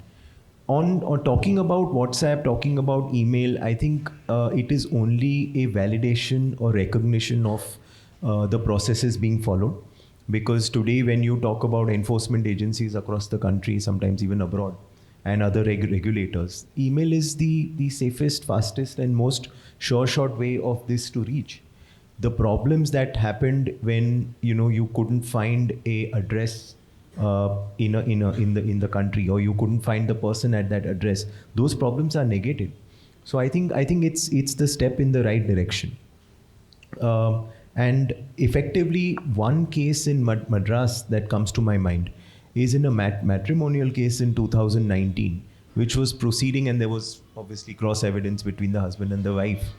On talking about WhatsApp, talking about email, I think it is only a validation or recognition of the processes being followed. Because today when you talk about enforcement agencies across the country, sometimes even abroad, and other regulators, email is the safest, fastest and most sure shot way of this to reach. The problems that happened when you couldn't find a address in the country, or you couldn't find the person at that address, those problems are negated. So I think it's the step in the right direction. And effectively, one case in Madras that comes to my mind is in a matrimonial case in 2019, which was proceeding, and there was obviously cross evidence between the husband and the wife.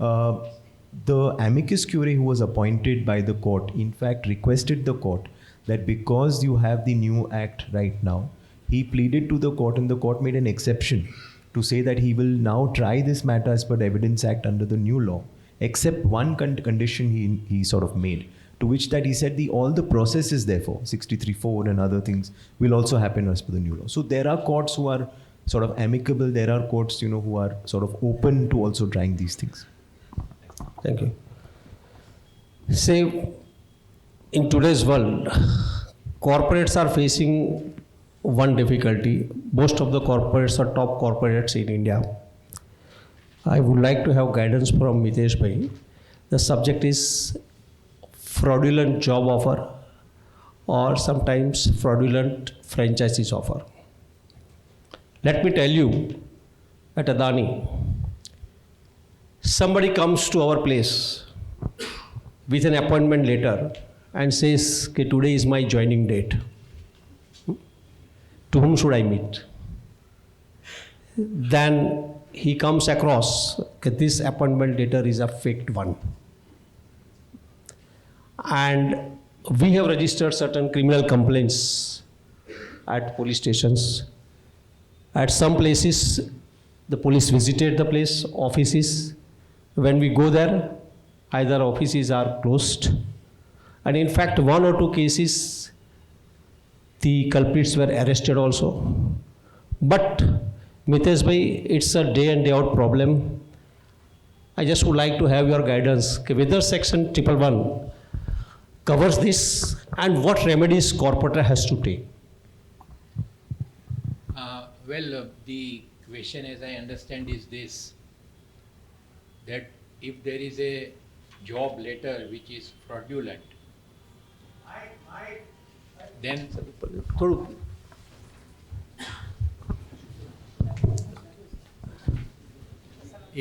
The amicus curiae who was appointed by the court, in fact, requested the court that because you have the new act right now, he pleaded to the court, and the court made an exception to say that he will now try this matter as per the Evidence Act under the new law, except one condition he sort of made, To which that he said all the processes therefore 63(4) and other things will also happen as per the new law. So there are courts who are sort of amicable. There are courts who are sort of open to also trying these things. Thank you. Say, in today's world, corporates are facing one difficulty. Most of the corporates are top corporates in India. I would like to have guidance from Mitesh Bhai. The subject is fraudulent job offer or sometimes fraudulent franchises offer. Let me tell you, at Adani, somebody comes to our place with an appointment letter and says, okay, today is my joining date. To whom should I meet? Then he comes across that this appointment letter is a faked one. And we have registered certain criminal complaints at police stations. At some places, the police visited the place, offices. When we go there, either offices are closed. And in fact, 1 or 2 cases, the culprits were arrested also. But Mitesh Bhai, it's a day in day out problem. I just would like to have your guidance. Whether section 111 covers this and what remedies corporate has to take. The question, as I understand, is this: that if there is a job letter which is fraudulent, then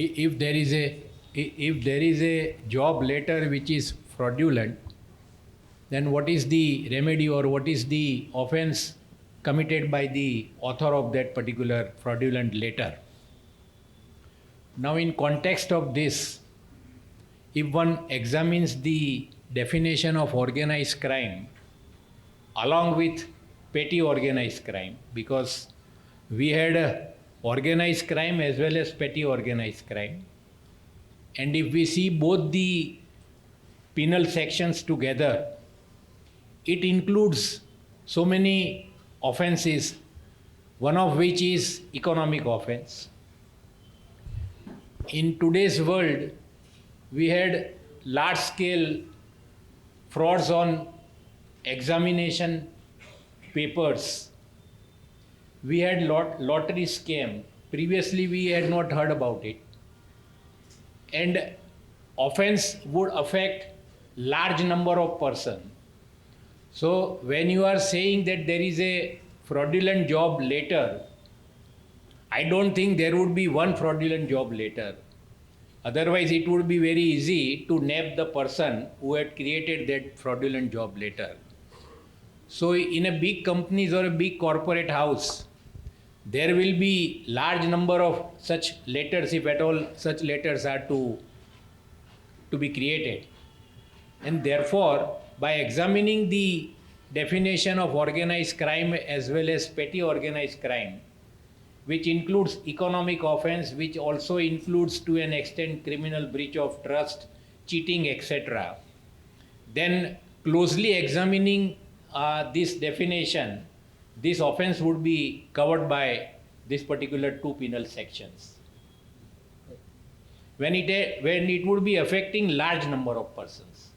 if there is a job letter which is fraudulent, then what is the remedy or what is the offense committed by the author of that particular fraudulent letter? Now, in context of this, if one examines the definition of organized crime along with petty organized crime, because we had organized crime as well as petty organized crime, and if we see both the penal sections together, it includes so many offenses, one of which is economic offense. In today's world, we had large-scale frauds on examination papers. We had lottery scam. Previously, we had not heard about it. And offense would affect large number of persons. So when you are saying that there is a fraudulent job letter, I don't think there would be one fraudulent job letter. Otherwise, it would be very easy to nab the person who had created that fraudulent job letter. So in a big companies or a big corporate house, there will be large number of such letters, if at all such letters are to be created. And therefore, by examining the definition of organized crime as well as petty organized crime, which includes economic offense, which also includes to an extent criminal breach of trust, cheating, etc., then closely examining this definition, this offense would be covered by this particular 2 penal sections. When it would be affecting large number of persons.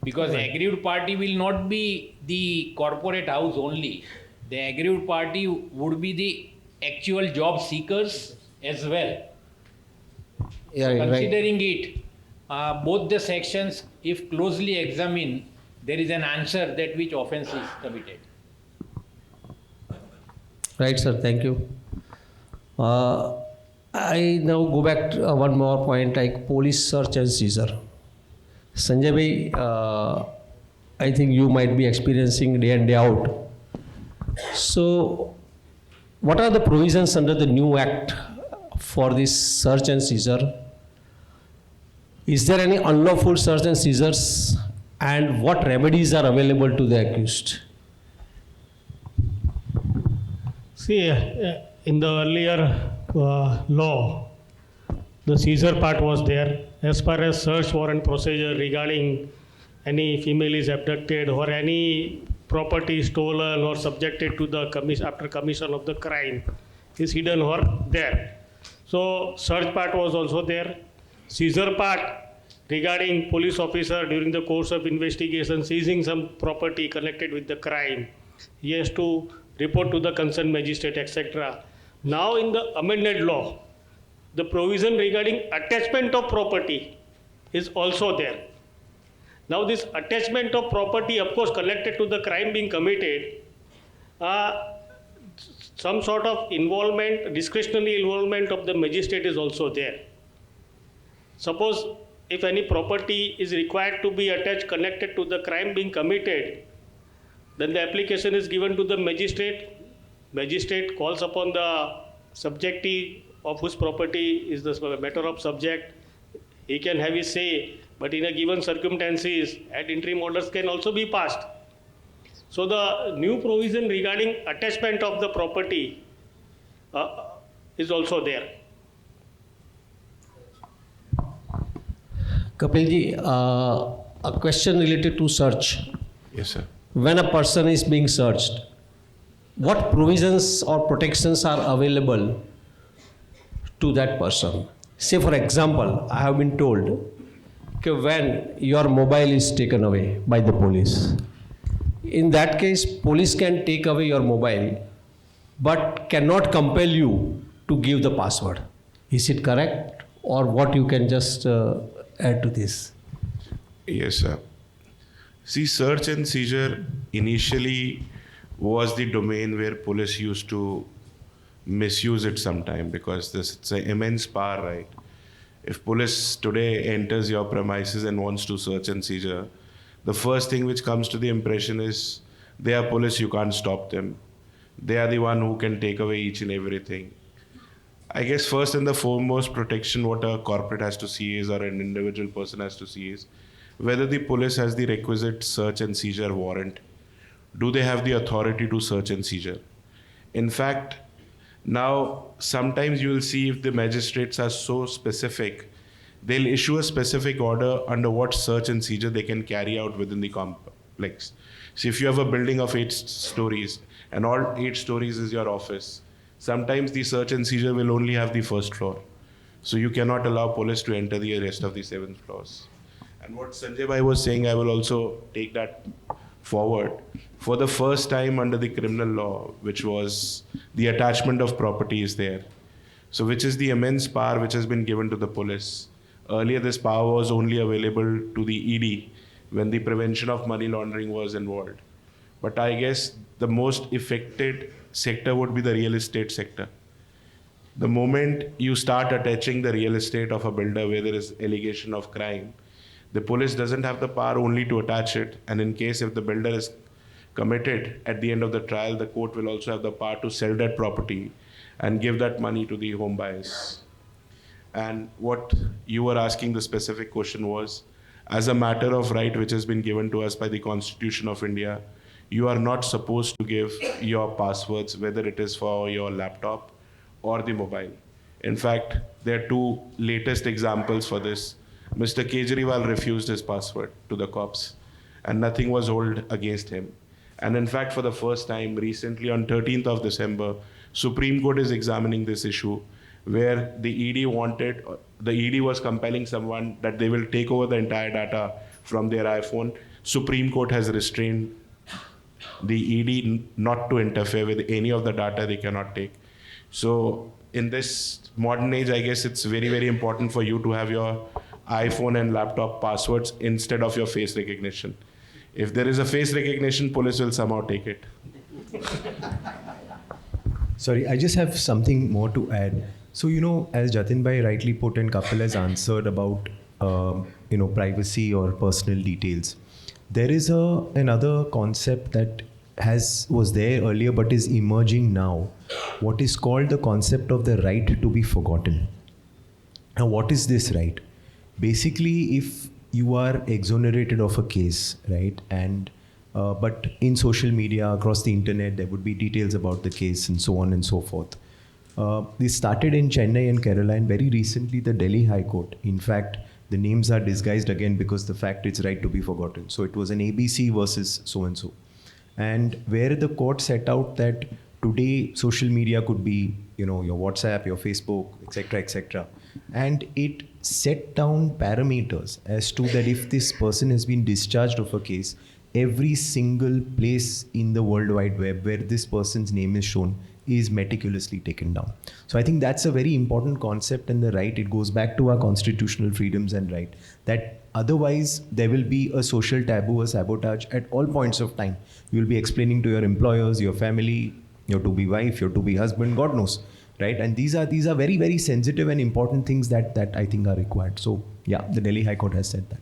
Because the aggrieved party will not be the corporate house only. The aggrieved party would be the actual job seekers as well. Yeah, Considering it, both the sections, if closely examined, there is an answer that which offense is committed. Right, sir. Thank you. I now go back to one more point, like police search and seizure. Sanjay bhai, I think you might be experiencing day in day out. So, what are the provisions under the new act for this search and seizure? Is there any unlawful search and seizures, and what remedies are available to the accused? See, in the earlier law, the seizure part was there. As far as search warrant procedure regarding any female is abducted or any property stolen or subjected to the after commission of the crime is hidden or there. So search part was also there. Seizure part regarding police officer during the course of investigation seizing some property connected with the crime. He has to report to the concerned magistrate, etc. Now in the amended law, the provision regarding attachment of property is also there. Now this attachment of property, of course, connected to the crime being committed, some sort of involvement, discretionary involvement of the magistrate is also there. Suppose if any property is required to be attached connected to the crime being committed, then the application is given to the magistrate. Magistrate calls upon the subjectee of whose property is the matter of subject. He can have his say, but in a given circumstances, at interim orders can also be passed. So the new provision regarding attachment of the property is also there. Kapilji, a question related to search. Yes, sir. When a person is being searched, what provisions or protections are available to that person? Say for example, I have been told when your mobile is taken away by the police, in that case police can take away your mobile but cannot compel you to give the password. Is it correct, or what you can just add to this? Yes, sir. See, search and seizure initially was the domain where police used to misuse it sometime, because it's an immense power, right? If police today enters your premises and wants to search and seizure, the first thing which comes to the impression is they are police, you can't stop them. They are the one who can take away each and everything. I guess first and the foremost protection what a corporate has to see is, or an individual person has to see is, whether the police has the requisite search and seizure warrant. Do they have the authority to search and seizure? In fact, now sometimes you will see if the magistrates are so specific, they'll issue a specific order under what search and seizure they can carry out within the complex. So if you have a building of 8 stories and all 8 stories is your office, sometimes the search and seizure will only have the first floor. So you cannot allow police to enter the rest of the 7 floors. And what Sanjay Bhai was saying, I will also take that forward. For the first time under the criminal law, which was the attachment of property is there. So which is the immense power which has been given to the police. Earlier this power was only available to the ED when the prevention of money laundering was involved. But I guess the most affected sector would be the real estate sector. The moment you start attaching the real estate of a builder where there is allegation of crime, the police doesn't have the power only to attach it, and in case if the builder is committed at the end of the trial, the court will also have the power to sell that property and give that money to the home buyers. And what you were asking, the specific question was, as a matter of right which has been given to us by the Constitution of India, you are not supposed to give your passwords, whether it is for your laptop or the mobile. In fact, there are 2 latest examples for this. Mr. Kejriwal refused his password to the cops, and nothing was held against him. And in fact, for the first time recently on 13th of December, Supreme Court is examining this issue, where the ED was compelling someone that they will take over the entire data from their iPhone. Supreme Court has restrained the ED not to interfere with any of the data they cannot take. So in this modern age, I guess it's very, very important for you to have your iPhone and laptop passwords instead of your face recognition. If there is a face recognition, police will somehow take it. Sorry, I just have something more to add. So, as Jatin Bhai rightly put and Kapil has answered about, privacy or personal details, there is another concept that was there earlier but is emerging now, what is called the concept of the right to be forgotten. Now, what is this right? Basically, if you are exonerated of a case, right, and but in social media, across the internet, there would be details about the case and so on and so forth. This started in Chennai and Kerala, and very recently the Delhi High Court, in fact, the names are disguised again because the fact it's right to be forgotten. So it was an ABC versus so and so. And where the court set out that today social media could be, you know, your WhatsApp, your Facebook, etc., etc. And it set down parameters as to that if this person has been discharged of a case, every single place in the World Wide Web where this person's name is shown is meticulously taken down. So I think that's a very important concept and the right. It goes back to our constitutional freedoms and right that otherwise there will be a social taboo, a sabotage at all points of time. You will be explaining to your employers, your family, your to-be wife, your to-be husband, God knows, right? And these are very, very sensitive and important things that I think are required. So yeah, the Delhi High Court has said that.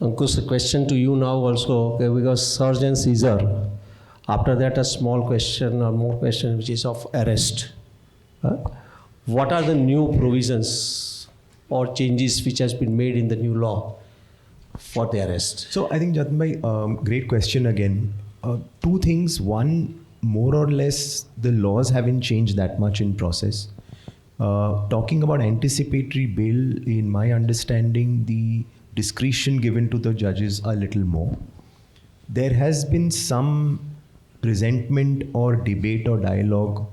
Ankush, a question to you now also, okay, because search and seizure. After that, a small question or more question, which is of arrest. What are the new provisions or changes which has been made in the new law for the arrest? So I think Jatin bhai, great question again. Two things. One, more or less, the laws haven't changed that much in process. Talking about anticipatory bail, in my understanding, the discretion given to the judges a little more. There has been some resentment or debate or dialogue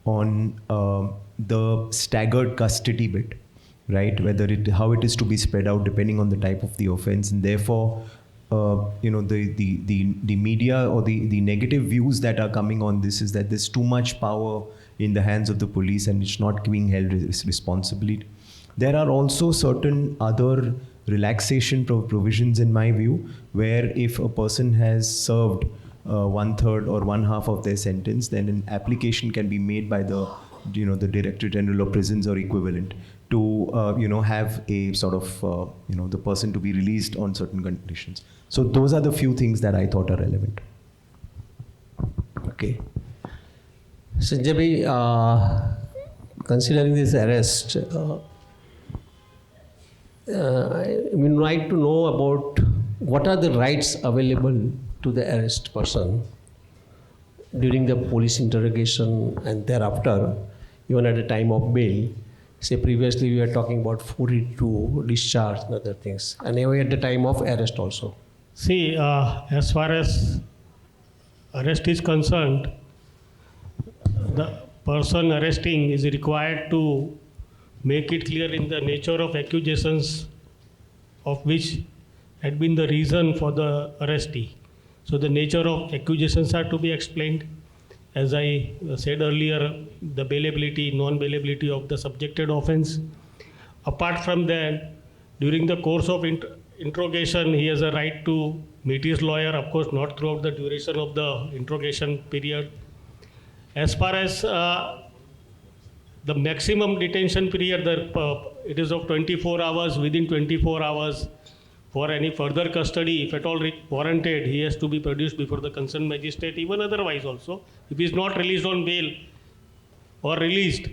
on the staggered custody bit, right? How it is to be spread out depending on the type of the offense, and therefore, the media or the negative views that are coming on this is that there's too much power in the hands of the police and it's not being held responsibility. There are also certain other relaxation provisions in my view, where if a person has served 1/3 or 1/2 of their sentence, then an application can be made by the Director General of Prisons or equivalent to have a sort of the person to be released on certain conditions. So those are the few things that I thought are relevant. Okay. Sanjay bhai, considering this arrest, I would like to know about what are the rights available to the arrest person during the police interrogation and thereafter, even at the time of bail. Say previously we were talking about 42 discharge and other things, and even at the time of arrest also. See, as far as arrest is concerned, the person arresting is required to make it clear in the nature of accusations of which had been the reason for the arrestee. So the nature of accusations are to be explained. As I said earlier, the bailability, non-bailability of the subjected offense. Apart from that, during the course of interrogation, he has a right to meet his lawyer, of course not throughout the duration of the interrogation period. As far as the maximum detention period, it is of 24 hours. Within 24 hours, for any further custody, if at all warranted, he has to be produced before the concerned magistrate, even otherwise also. If he is not released on bail or released,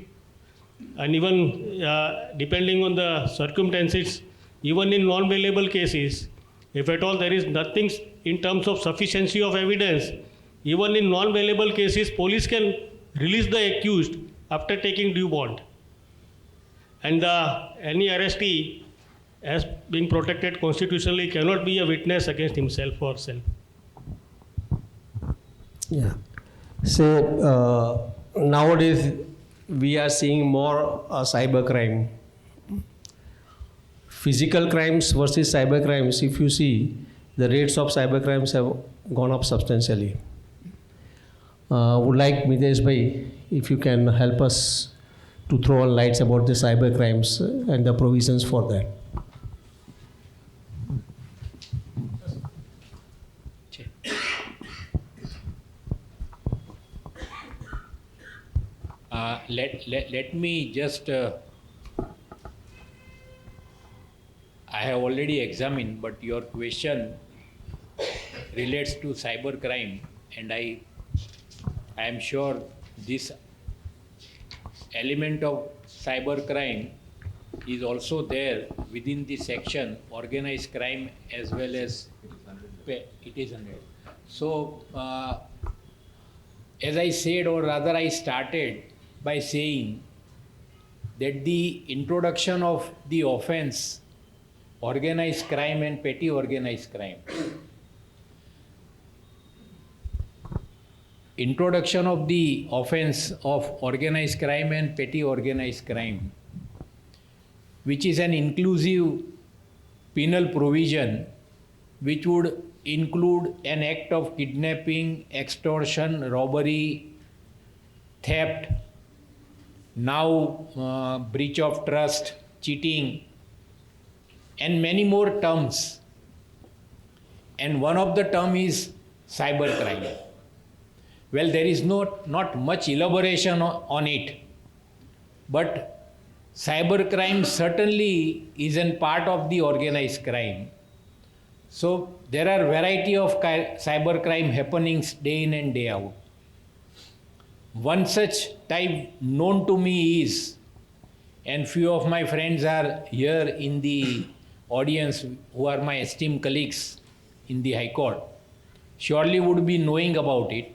and even depending on the circumstances, even in non-bailable cases, if at all there is nothing in terms of sufficiency of evidence, even in non-bailable cases, police can release the accused after taking due bond. And any arrestee, as being protected constitutionally, cannot be a witness against himself or self. Yeah. Say nowadays we are seeing more cyber crime. Physical crimes versus cyber crimes, if you see, the rates of cyber crimes have gone up substantially. Would like Mitesh bhai, if you can help us to throw on lights about the cyber crimes and the provisions for that. Let me just, I have already examined, but your question relates to cyber crime, and I am sure this element of cyber crime is also there within the section organized crime as well as it is 100. So, as I said, or rather I started by saying that the introduction of the offense, organized crime and petty organized crime, introduction of the offense of organized crime and petty organized crime, which is an inclusive penal provision which would include an act of kidnapping, extortion, robbery, theft, now breach of trust, cheating, and many more terms. And one of the term is cybercrime. Well, there is not much elaboration on it, but cybercrime certainly is a part of the organized crime. So there are variety of cybercrime happenings day in and day out. One such type known to me is, and few of my friends are here in the audience who are my esteemed colleagues in the High Court, surely would be knowing about it.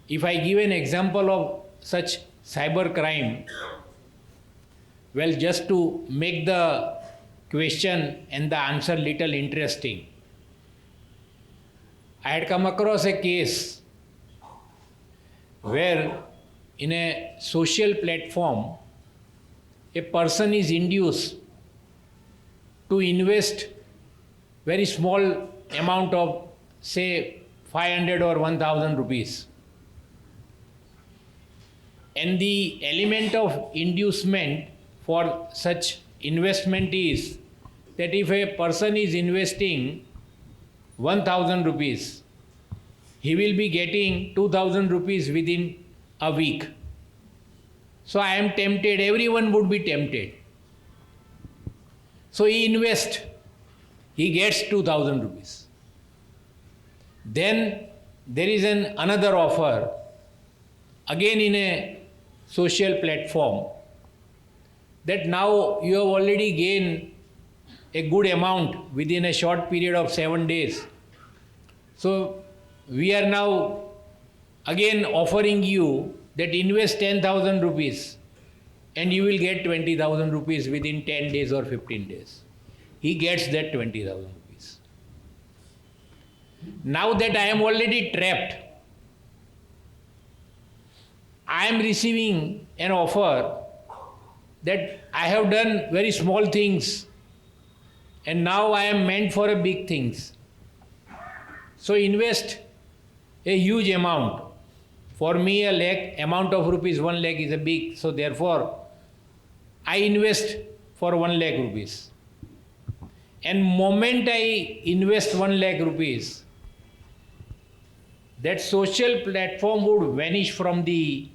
If I give an example of such cybercrime, well, just to make the question and the answer little interesting, I had come across a case where in a social platform, a person is induced to invest very small amount of, say, 500 or 1000 rupees. And the element of inducement for such investment is that if a person is investing 1000 rupees, he will be getting 2000 rupees within a week. So I am tempted, everyone would be tempted. So he invests, he gets 2000 rupees. Then there is another offer, again in a social platform, that now you have already gained a good amount within a short period of 7 days. So we are now again offering you that invest 10,000 rupees and you will get 20,000 rupees within 10 days or 15 days. He gets that 20,000 rupees. Now that I am already trapped, I am receiving an offer that I have done very small things and now I am meant for a big things. So invest a huge amount. For me, a lakh, amount of rupees 1 lakh is a big, so therefore I invest for 1 lakh rupees. And moment I invest 1 lakh rupees, that social platform would vanish from the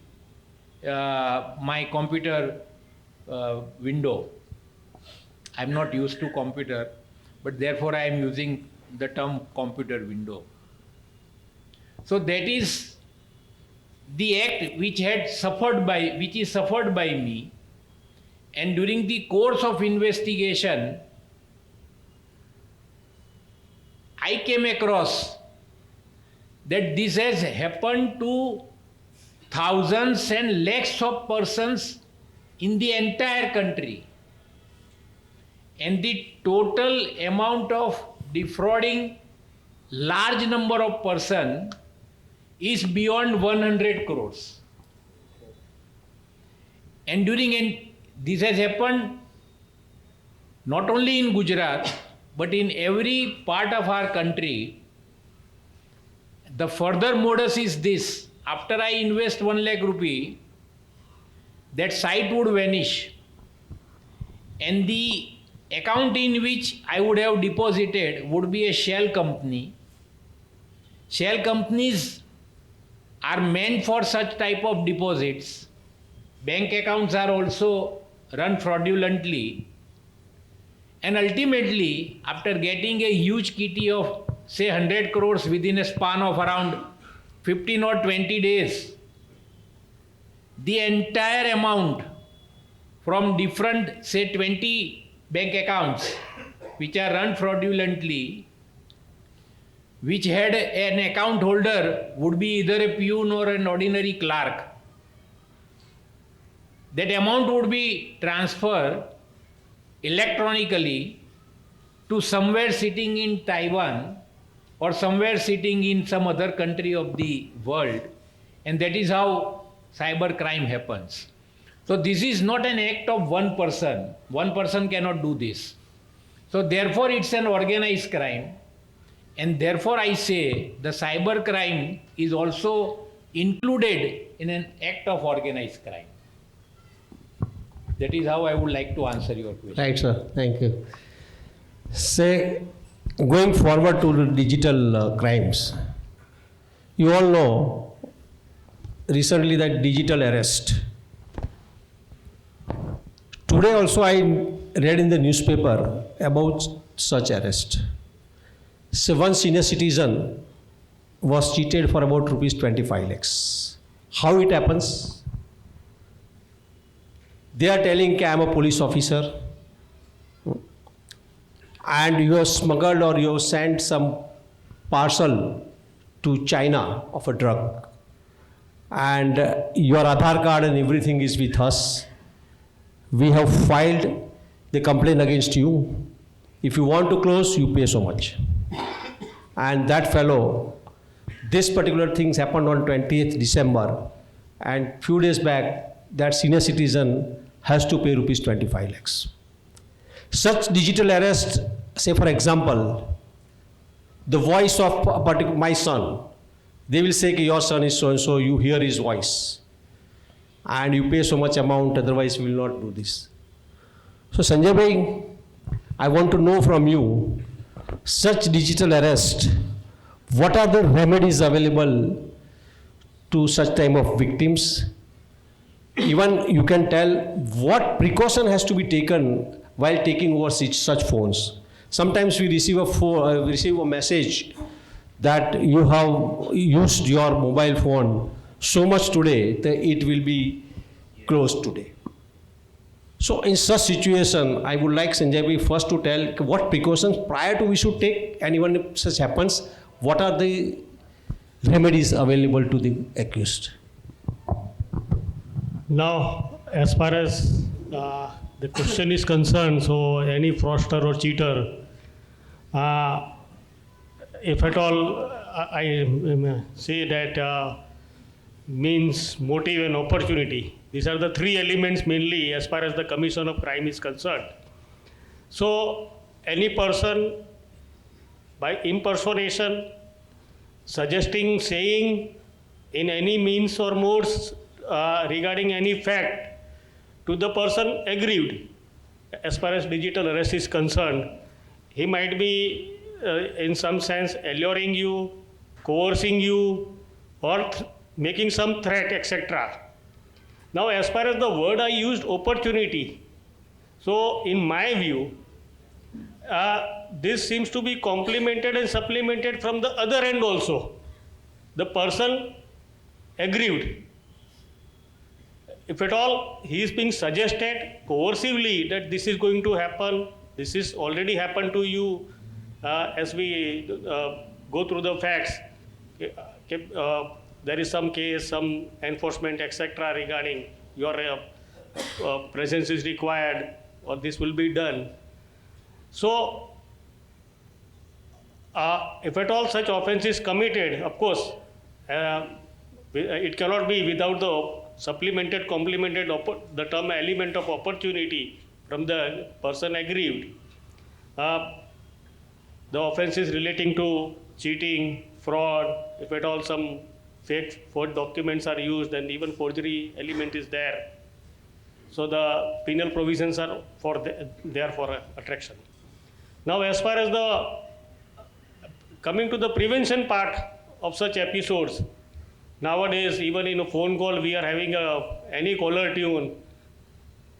my computer window. I'm not used to computer, but therefore I am using the term computer window. So that is the act which is suffered by me, and during the course of investigation, I came across that this has happened to thousands and lakhs of persons in the entire country. And the total amount of defrauding large number of persons is beyond 100 crores. And this has happened not only in Gujarat, but in every part of our country. The further modus is this: after I invest 1 lakh rupee, that site would vanish, and the account in which I would have deposited would be a shell company. Shell companies are meant for such type of deposits. Bank accounts are also run fraudulently, and ultimately, after getting a huge kitty of say 100 crores within a span of around 15 or 20 days, the entire amount from different say 20 bank accounts which are run fraudulently, which had an account holder would be either a peon or an ordinary clerk. that amount would be transferred electronically to somewhere sitting in Taiwan or somewhere sitting in some other country of the world, and that is how cyber crime happens. So this is not an act of one person. One person cannot do this. So therefore it's an organized crime, and therefore I say the cyber crime is also included in an act of organized crime. That is how I would like to answer your question. Right, sir. Thank you. Say, going forward to the digital crimes, you all know recently that digital arrest. Today also I read in the newspaper about such arrest. So one senior citizen was cheated for about rupees 25 lakhs. How it happens? They are telling that I am a police officer and you have smuggled or you have sent some parcel to China of a drug, and your Aadhaar card and everything is with us. We have filed the complaint against you. If you want to close, you pay so much. And that fellow, this particular things happened on 20th December, and few days back, that senior citizen has to pay rupees 25 lakhs. Such digital arrest, say for example, the voice of a particular, my son, they will say your son is so and so, you hear his voice and you pay so much amount, otherwise we will not do this. So Sanjay Bhai, I want to know from you, such digital arrest, what are the remedies available to such type of victims? Even you can tell what precaution has to be taken while taking over such phones. Sometimes we receive a message that you have used your mobile phone so much today that it will be closed today. So in such situation, I would like Sanjay Bhai first to tell what precautions prior to we should take, and even if such happens, what are the remedies available to the accused? Now, as far as the question is concerned, so any fraudster or cheater, if at all I say that means motive and opportunity. These are the three elements mainly as far as the commission of crime is concerned. So any person by impersonation, suggesting, saying in any means or modes regarding any fact to the person aggrieved, as far as digital arrest is concerned, he might be in some sense alluring you, coercing you, or making some threat, etc. Now, as far as the word I used, opportunity, so in my view, this seems to be complemented and supplemented from the other end also. The person aggrieved, if at all he is being suggested coercively that this is going to happen, this is already happened to you, as we go through the facts, there is some case, some enforcement, etc. regarding your presence is required or this will be done. So, if at all such offense is committed, of course, it cannot be without the supplemented, complemented, the term element of opportunity from the person aggrieved. The offenses relating to cheating, fraud, if at all some fake documents are used, and even forgery element is there. So the penal provisions are there for attraction. Now, as far as the coming to the prevention part of such episodes, nowadays even in a phone call we are having any caller tune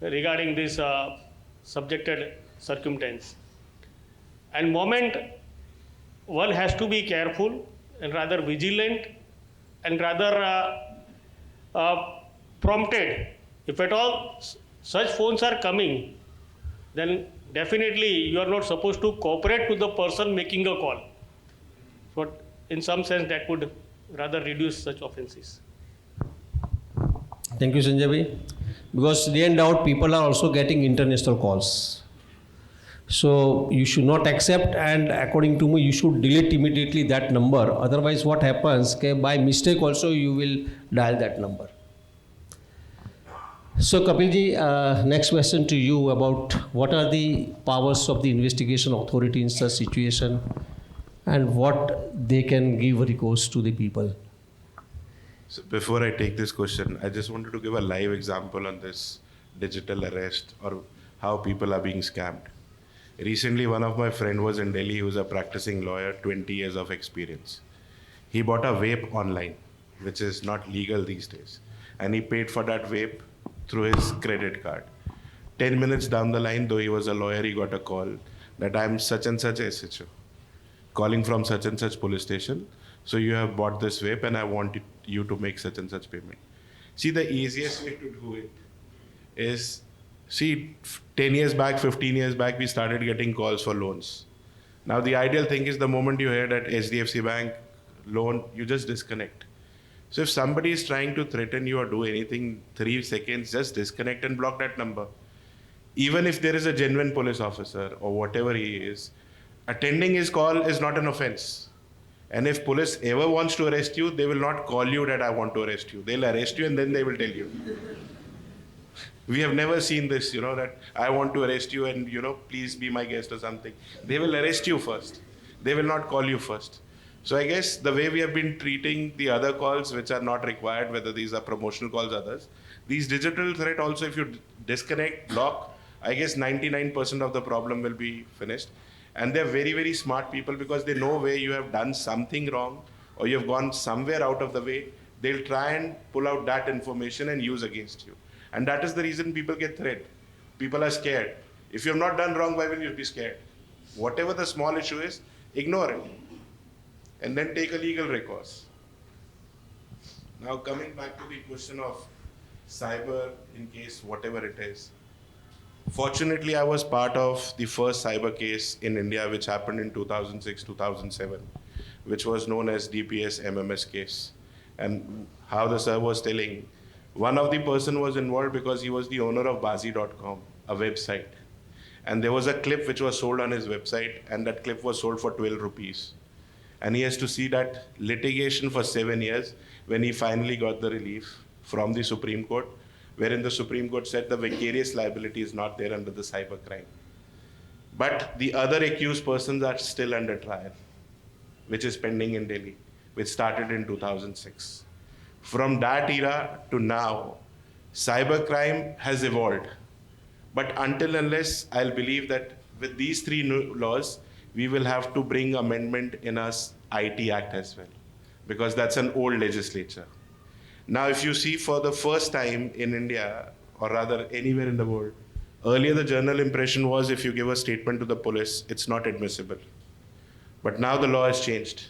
regarding this subjected circumstance. And moment one has to be careful and rather vigilant and rather prompted. If at all such phones are coming, then definitely you are not supposed to cooperate to the person making a call. So in some sense that would rather reduce such offenses. Thank you, Sanjay Bhai. because day and out people are also getting international calls. So you should not accept, and according to me, you should delete immediately that number. Otherwise, what happens? Okay, by mistake also you will dial that number. So Kapilji, next question to you about what are the powers of the investigation authority in such situation, and what they can give recourse to the people. So before I take this question, I just wanted to give a live example on this digital arrest or how people are being scammed. Recently, one of my friend was in Delhi, who's a practicing lawyer, 20 years of experience. He bought a vape online, which is not legal these days. And he paid for that vape through his credit card. 10 minutes down the line, though he was a lawyer, he got a call that I'm such and such SHO, calling from such and such police station. So you have bought this vape and I want you to make such and such payment. See, the easiest way to do it is, 10 years back, 15 years back, we started getting calls for loans. Now, the ideal thing is the moment you hear that HDFC Bank loan, you just disconnect. So if somebody is trying to threaten you or do anything, 3 seconds, just disconnect and block that number. Even if there is a genuine police officer or whatever he is, attending his call is not an offense. And if police ever wants to arrest you, they will not call you that I want to arrest you. They'll arrest you and then they will tell you. We have never seen this, that I want to arrest you and, please be my guest or something. They will arrest you first. They will not call you first. So I guess the way we have been treating the other calls which are not required, whether these are promotional calls or others, these digital threat also, if you disconnect, block, I guess 99% of the problem will be finished. And they're very, very smart people because they know where you have done something wrong or you have gone somewhere out of the way. They'll try and pull out that information and use against you. And that is the reason people get threatened. People are scared. If you have not done wrong, why will you be scared? Whatever the small issue is, ignore it. And then take a legal recourse. Now coming back to the question of cyber, in case whatever it is. Fortunately, I was part of the first cyber case in India, which happened in 2006-2007, which was known as DPS MMS case. And how the sir was telling, one of the person was involved because he was the owner of Bazi.com, a website. And there was a clip which was sold on his website, and that clip was sold for 12 rupees. And he has to see that litigation for 7 years when he finally got the relief from the Supreme Court, wherein the Supreme Court said the vicarious liability is not there under the cybercrime. But the other accused persons are still under trial, which is pending in Delhi, which started in 2006. From that era to now, cybercrime has evolved. But until unless I'll believe that with these 3 new laws, we will have to bring amendment in our IT Act as well, because that's an old legislature. Now, if you see for the first time in India, or rather anywhere in the world, earlier the general impression was if you give a statement to the police, it's not admissible. But now the law has changed.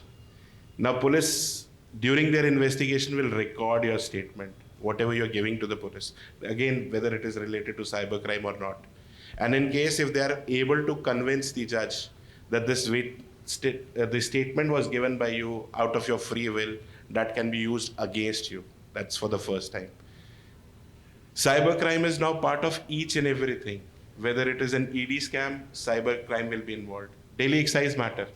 Now police, during their investigation, will record your statement, whatever you're giving to the police. Again, whether it is related to cybercrime or not. And in case if they are able to convince the judge that this the statement was given by you out of your free will, that can be used against you. That's for the first time. Cybercrime is now part of each and everything. Whether it is an ED scam, cybercrime will be involved. Delhi excise matter.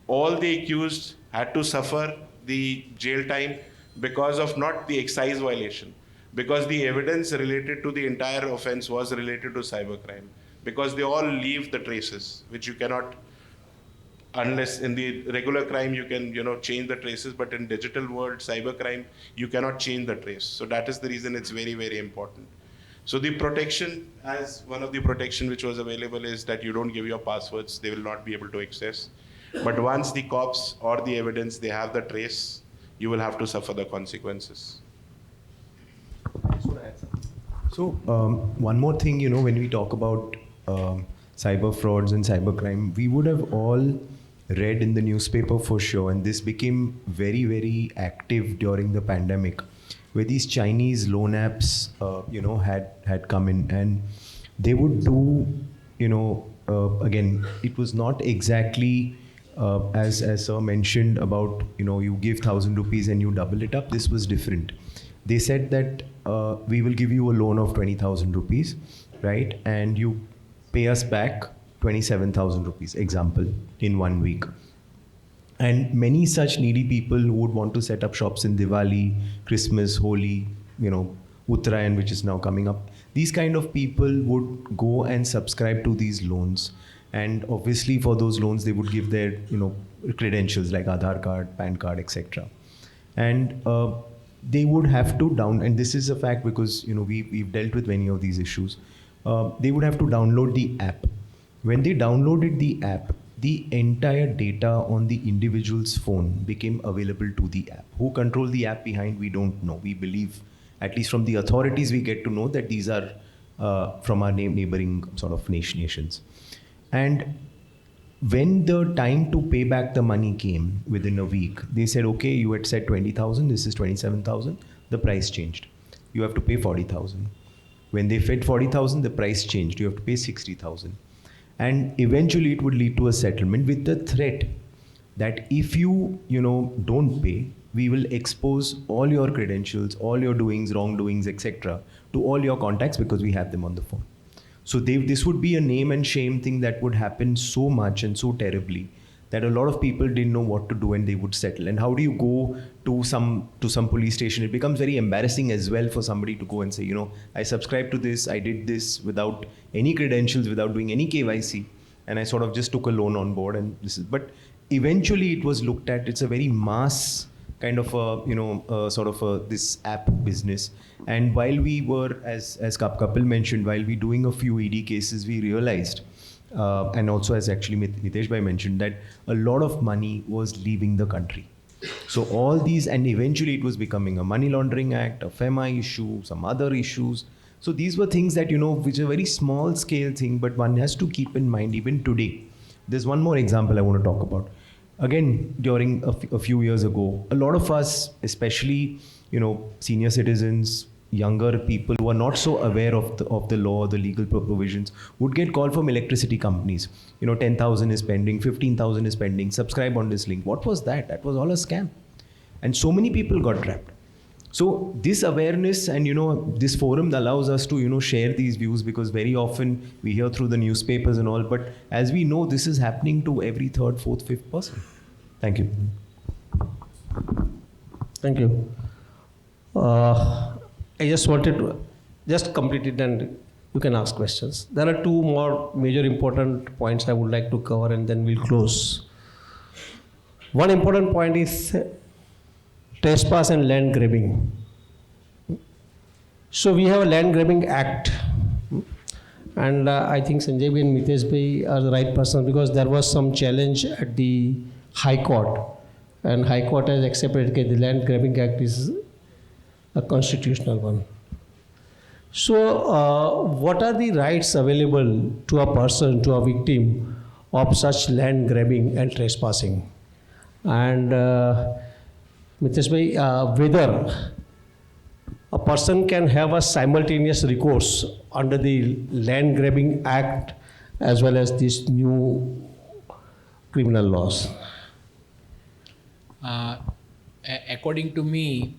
All the accused had to suffer the jail time because of not the excise violation, because the evidence related to the entire offense was related to cybercrime, because they all leave the traces, which you cannot, unless in the regular crime you can change the traces, but in digital world cybercrime you cannot change the trace. So that is the reason it's very, very important. So the protection, as one of the protection which was available, is that you don't give your passwords, they will not be able to access. But once the cops or the evidence, they have the trace, you will have to suffer the consequences. So one more thing, when we talk about cyber frauds and cybercrime, we would have all read in the newspaper for sure, and this became very, very active during the pandemic, where these Chinese loan apps, had come in, and they would do, again, it was not exactly as sir mentioned about, you give 1,000 rupees and you double it up. This was different. they said that we will give you a loan of 20,000 rupees, right? And you pay us back 27,000 rupees, example, in 1 week. And many such needy people who would want to set up shops in Diwali, Christmas, Holi, Uttarayan, which is now coming up. These kind of people would go and subscribe to these loans. And obviously for those loans, they would give their, credentials like Aadhaar card, PAN card, etc. And they would have to and this is a fact because, we've dealt with many of these issues. They would have to download the app. When they downloaded the app, the entire data on the individual's phone became available to the app. Who controlled the app behind, we don't know. We believe, at least from the authorities, we get to know that these are from our neighboring sort of nations. And when the time to pay back the money came within a week, they said, okay, you had said 20,000, this is 27,000, the price changed. You have to pay 40,000. When they fed 40,000, the price changed. You have to pay 60,000. And eventually it would lead to a settlement with the threat that if you, don't pay, we will expose all your credentials, all your doings, wrongdoings, etc. to all your contacts because we have them on the phone. So this would be a name and shame thing that would happen so much and so terribly that a lot of people didn't know what to do and they would settle. And how do you go to some police station? It becomes very embarrassing as well for somebody to go and say, I subscribed to this, I did this without any credentials, without doing any KYC, and I sort of just took a loan on board. And but eventually it was looked at. It's a very mass kind of this app business. And while we were, as Kapil mentioned, while we doing a few ED cases, we realized. And also, as actually Nitesh Bhai mentioned, that a lot of money was leaving the country. So all these, and eventually it was becoming a money laundering act, a FEMA issue, some other issues. So these were things that, which are very small scale thing, but one has to keep in mind even today. There's one more example I want to talk about. Again, during a few years ago, a lot of us, especially, senior citizens, younger people who are not so aware of the law, the legal provisions, would get called from electricity companies. 10,000 is pending, 15,000 is pending, subscribe on this link. What was that? That was all a scam. And so many people got trapped. So this awareness and, this forum allows us to, share these views because very often we hear through the newspapers and all, but as we know, this is happening to every third, fourth, fifth person. Thank you. Thank you. I just wanted to just complete it and you can ask questions. There are two more major important points I would like to cover and then we'll close. One important point is trespass and land grabbing. So we have a land grabbing act and I think Sanjay Bhai and Mitesh Bhai are the right person because there was some challenge at the High Court and High Court has accepted that the land grabbing act is a constitutional one. So what are the rights available to a person, to a victim of such land grabbing and trespassing? And Mitesh Bhai, whether a person can have a simultaneous recourse under the Land Grabbing Act as well as these new criminal laws? According to me,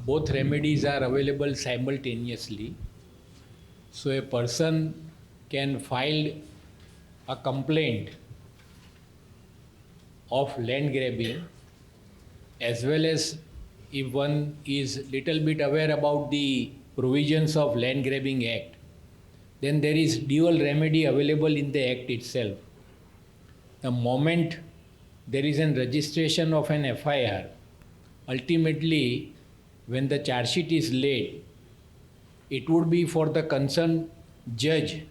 both remedies are available simultaneously. So a person can file a complaint of land grabbing, as well as if one is little bit aware about the provisions of Land Grabbing Act, then there is dual remedy available in the Act itself. The moment there is a registration of an FIR, ultimately when the charge sheet is laid, it would be for the concerned judge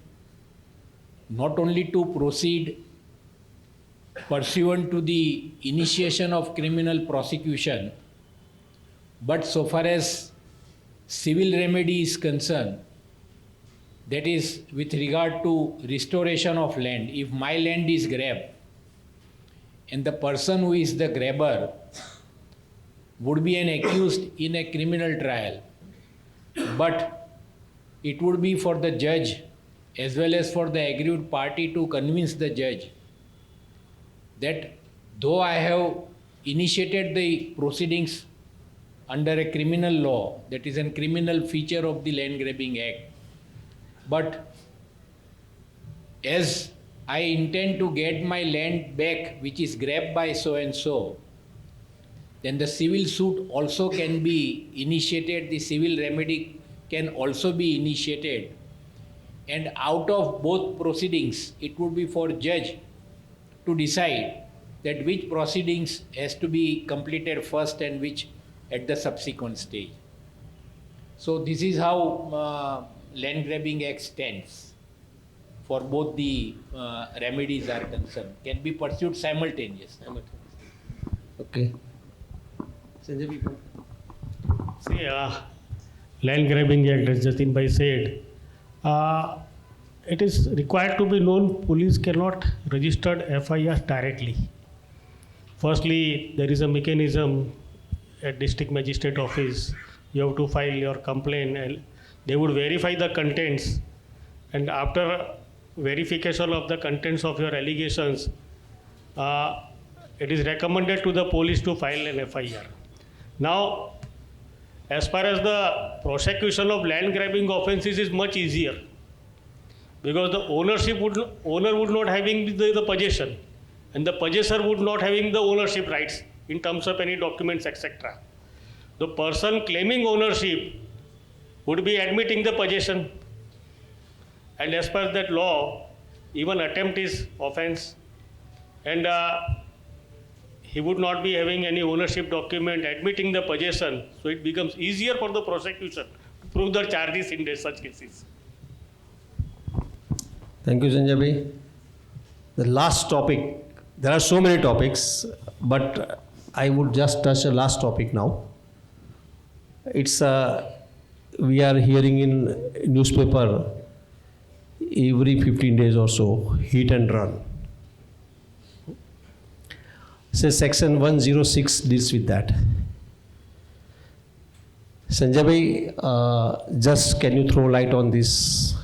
not only to proceed pursuant to the initiation of criminal prosecution, but so far as civil remedy is concerned, that is with regard to restoration of land. If my land is grabbed and the person who is the grabber would be an accused in a criminal trial, but it would be for the judge as well as for the aggrieved party to convince the judge that though I have initiated the proceedings under a criminal law, that is a criminal feature of the Land Grabbing Act. But as I intend to get my land back, which is grabbed by so and so, then the civil suit also can be initiated, the civil remedy can also be initiated. And out of both proceedings, it would be for judge to decide that which proceedings has to be completed first and which at the subsequent stage. So this is how Land Grabbing Act stands for both the remedies are concerned, can be pursued simultaneously. Okay. Sanjay, we go. See, Land Grabbing Act, as Jatin Bhai said, it is required to be known police cannot register FIR directly. Firstly, there is a mechanism at district magistrate office. You have to file your complaint and they would verify the contents, and after verification of the contents of your allegations, it is recommended to the police to file an FIR. Now, as far as the prosecution of land grabbing offences is much easier, because the owner would not having the possession, and the possessor would not having the ownership rights in terms of any documents, etc. The person claiming ownership would be admitting the possession, and as per that law, even attempt is offense, and he would not be having any ownership document admitting the possession, so it becomes easier for the prosecution to prove the charges in such cases. Thank you, Sanjay bhai. The last topic, there are so many topics, but I would just touch the last topic now. It's we are hearing in newspaper every 15 days or so, hit and run. Say section 106 deals with that. Sanjay bhai, just can you throw light on this?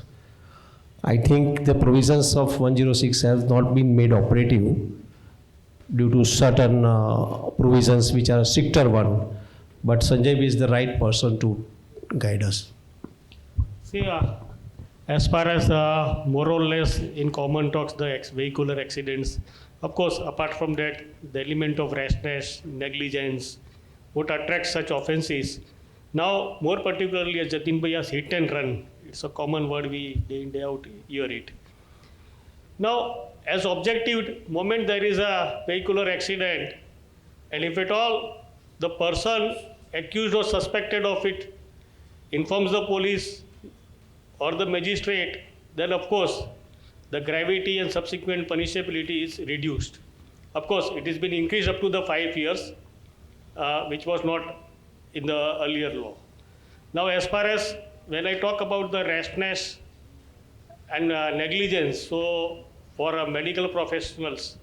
I think the provisions of 106 have not been made operative due to certain provisions which are stricter one. But Sanjay bhai is the right person to guide us. See, as far as more or less in common talks, the vehicular accidents, of course, apart from that, the element of rashness, negligence, what attracts such offences. Now, more particularly as Jatin bhai has hit and run, it's a common word we day in day out hear it. Now, as objective, moment there is a vehicular accident, and if at all the person accused or suspected of it informs the police or the magistrate, then of course the gravity and subsequent punishability is reduced. Of course, it has been increased up to the 5 years, which was not in the earlier law. Now, as far as when I talk about the rashness and negligence, so for medical professionals,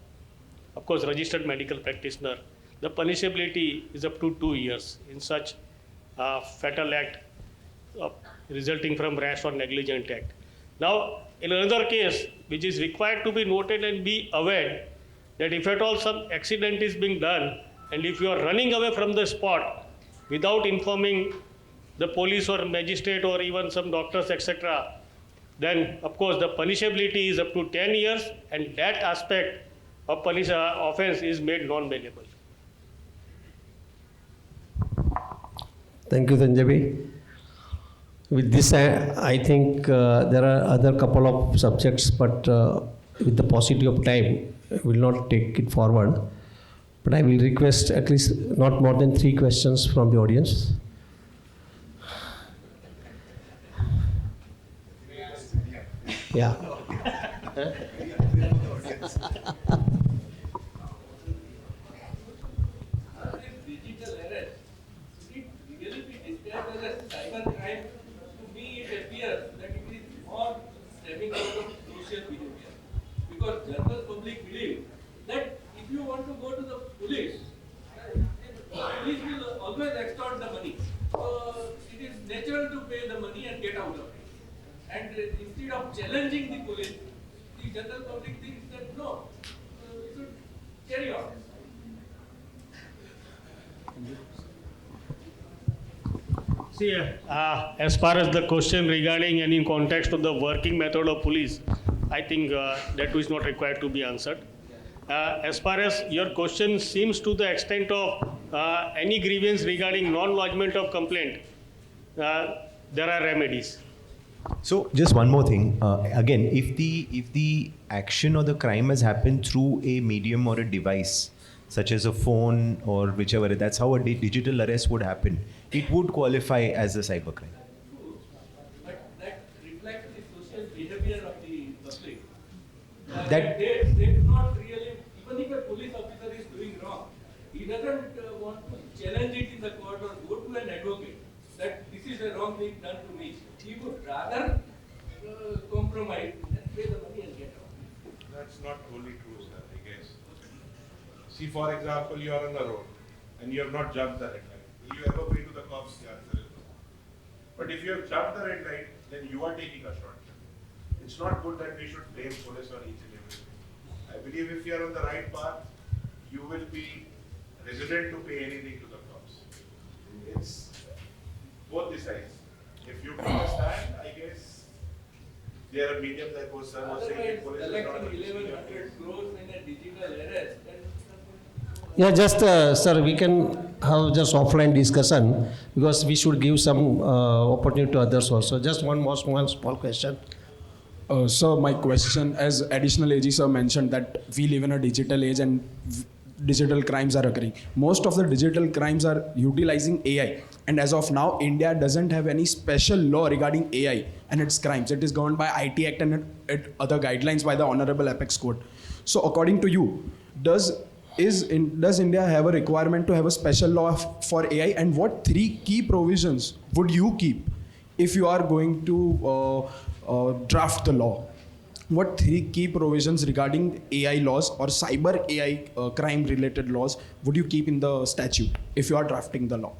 of course, registered medical practitioner, the punishability is up to 2 years in such fatal act resulting from rash or negligent act. Now, in another case, which is required to be noted and be aware, that if at all some accident is being done, and if you are running away from the spot without informing the police or magistrate or even some doctors, etc., then of course the punishability is up to 10 years, and that aspect of offense is made non-bailable. Thank you, Sanjay bhai. With this, I think there are other couple of subjects, but with the paucity of time, I will not take it forward. But I will request at least not more than 3 questions from the audience. Yeah. Digital arrest, it really be described as a cyber crime. To me, it appears that it is more stemming out of social behavior. Because general public believe that if you want to go to the police will always extort the money. So it is natural to pay the money and get out of it. And instead of challenging the police, the general public thinks that no, we should carry on. See, as far as the question regarding and in context of the working method of police, I think that is not required to be answered. As far as your question seems to the extent of any grievance regarding non-lodgement of complaint, there are remedies. So just one more thing. Again, if the action or the crime has happened through a medium or a device, such as a phone or whichever, that's how a digital arrest would happen. It would qualify as a cybercrime. But that reflects the social behavior of the public. That- They do not really, even if a police officer is doing wrong, he doesn't want to challenge it in the court or go to an advocate that this is a wrong thing done to me. He would rather compromise and pay the money and get out. That's not wholly true, sir, I guess. See, for example, you are on the road and you have not jumped the red light. Will you ever pay to the cops? The answer is no. But if you have jumped the red light, then you are taking a shortcut. It's not good that we should blame police on each and everything. I believe if you are on the right path, you will be resident to pay anything to the cops. It's both the sides. If you take a stand, I guess there are mediums like what sir was saying. Otherwise, Police is not collecting a 1100 crores in a digital arrest, then Yeah, just, sir, we can have just offline discussion because we should give some opportunity to others also. Just one small question. So my question, as additional AG sir mentioned that we live in a digital age and digital crimes are occurring. Most of the digital crimes are utilizing AI. And as of now, India doesn't have any special law regarding AI and its crimes. It is governed by IT Act and other guidelines by the Honorable Apex Court. So according to you, does India have a requirement to have a special law for AI, and what 3 key provisions would you keep if you are going to draft the law? What 3 key provisions regarding AI laws or cyber AI crime related laws would you keep in the statute if you are drafting the law?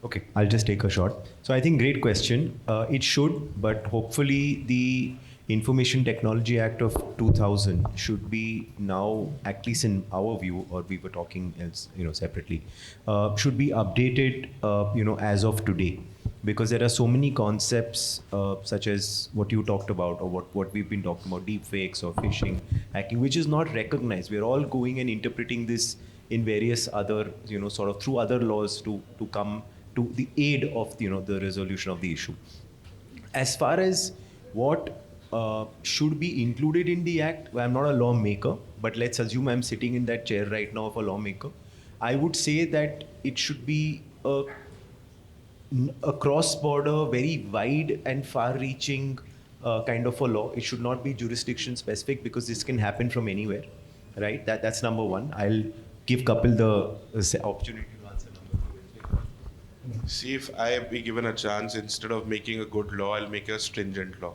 Okay, I'll just take a shot. So I think great question. It should, but hopefully the Information Technology Act of 2000 should be now, at least in our view, or we were talking else, separately, should be updated, as of today, because there are so many concepts such as what you talked about, or what we've been talking about, deep fakes or phishing, hacking, which is not recognized. We're all going and interpreting this in various other, sort of through other laws to come to the aid of, the resolution of the issue. As far as what should be included in the act, I'm not a lawmaker, but let's assume I'm sitting in that chair right now of a lawmaker. I would say that it should be a cross-border, very wide and far-reaching kind of a law. It should not be jurisdiction-specific because this can happen from anywhere, right? That's number one. I'll give Kapil the opportunity to answer number 2. See, if I be given a chance, instead of making a good law, I'll make a stringent law.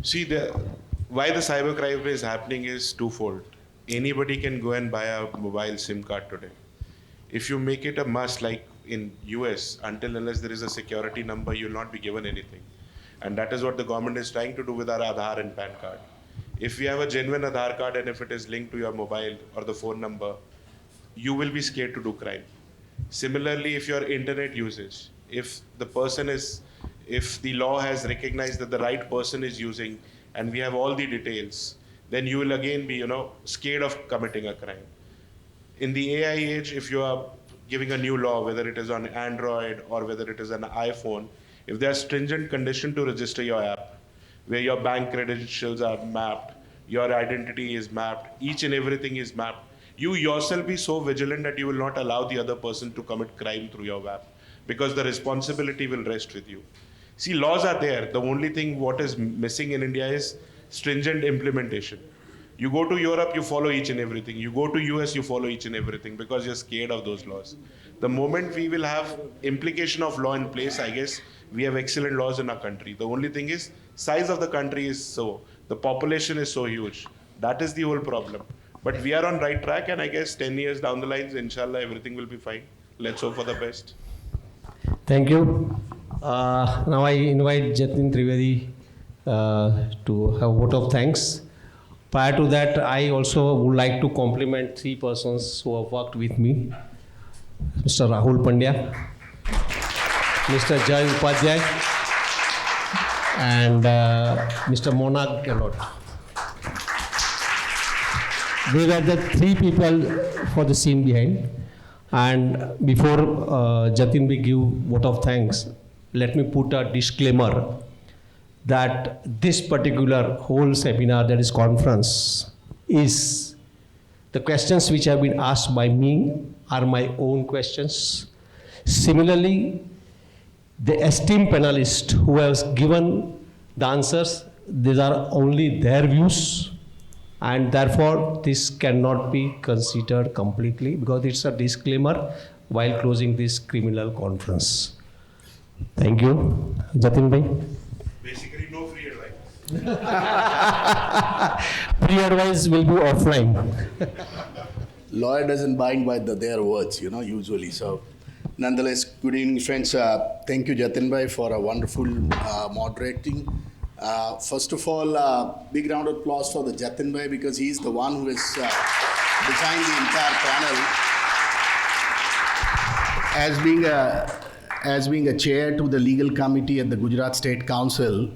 See, why the cybercrime is happening is twofold. Anybody can go and buy a mobile SIM card today. If you make it a must, like in US, until unless there is a security number, you'll not be given anything. And that is what the government is trying to do with our Aadhaar and PAN card. If we have a genuine Aadhaar card and if it is linked to your mobile or the phone number, you will be scared to do crime. Similarly, if your internet usage, if the law has recognized that the right person is using and we have all the details, then you will again be, scared of committing a crime. In the AI age, if you are giving a new law, whether it is on Android or whether it is an iPhone, if there are stringent conditions to register your app, where your bank credentials are mapped, your identity is mapped, each and everything is mapped, you yourself be so vigilant that you will not allow the other person to commit crime through your app, because the responsibility will rest with you. See, laws are there. The only thing what is missing in India is stringent implementation. You go to Europe, you follow each and everything. You go to US, you follow each and everything because you're scared of those laws. The moment we will have implication of law in place, I guess we have excellent laws in our country. The only thing is size of the country is the population is so huge. That is the whole problem. But we are on right track, and I guess 10 years down the line, inshallah, everything will be fine. Let's hope for the best. Thank you. Now I invite Jatin Trivedi to have a vote of thanks. Prior to that, I also would like to compliment 3 persons who have worked with me. Mr. Rahul Pandya, Mr. Jay Upadhyay, and Mr. Monarch Gehlot. They were the three people for the scene behind. And before Jatin will give vote of thanks, let me put a disclaimer that this particular whole seminar, that is conference, is the questions which have been asked by me are my own questions. Similarly, the esteemed panelists who have given the answers, these are only their views, and therefore this cannot be considered completely because it's a disclaimer while closing this criminal conference. Thank you. Jatin bhai. Basically, no free advice. Free advice will be offline. Lawyer doesn't bind by their words, usually. So, nonetheless, good evening, friends. Thank you, Jatin bhai, for a wonderful moderating. First of all, big round of applause for the Jatin bhai because he's the one who has designed the entire panel. As being a chair to the legal committee at the Gujarat State Council,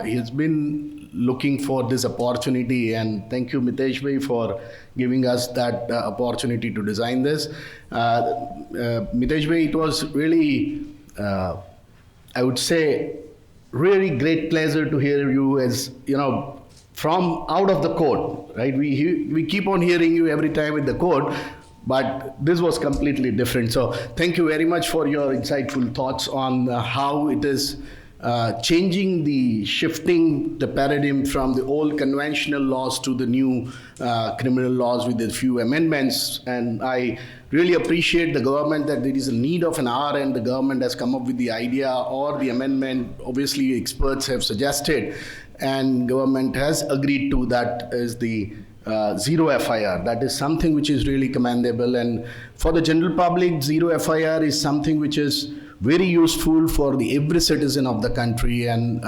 he has been looking for this opportunity, and thank you, Mitesh bhai, for giving us that opportunity to design this. Mitesh bhai, it was really, I would say, really great pleasure to hear you as, from out of the court, right? We keep on hearing you every time in the court, but this was completely different. So thank you very much for your insightful thoughts on how it is shifting the paradigm from the old conventional laws to the new criminal laws with a few amendments. And I really appreciate the government that there is a need of an hour and the government has come up with the idea or the amendment. Obviously, experts have suggested and government has agreed to that is the zero FIR. That is something which is really commendable. And for the general public, zero FIR is something which is very useful for every citizen of the country, and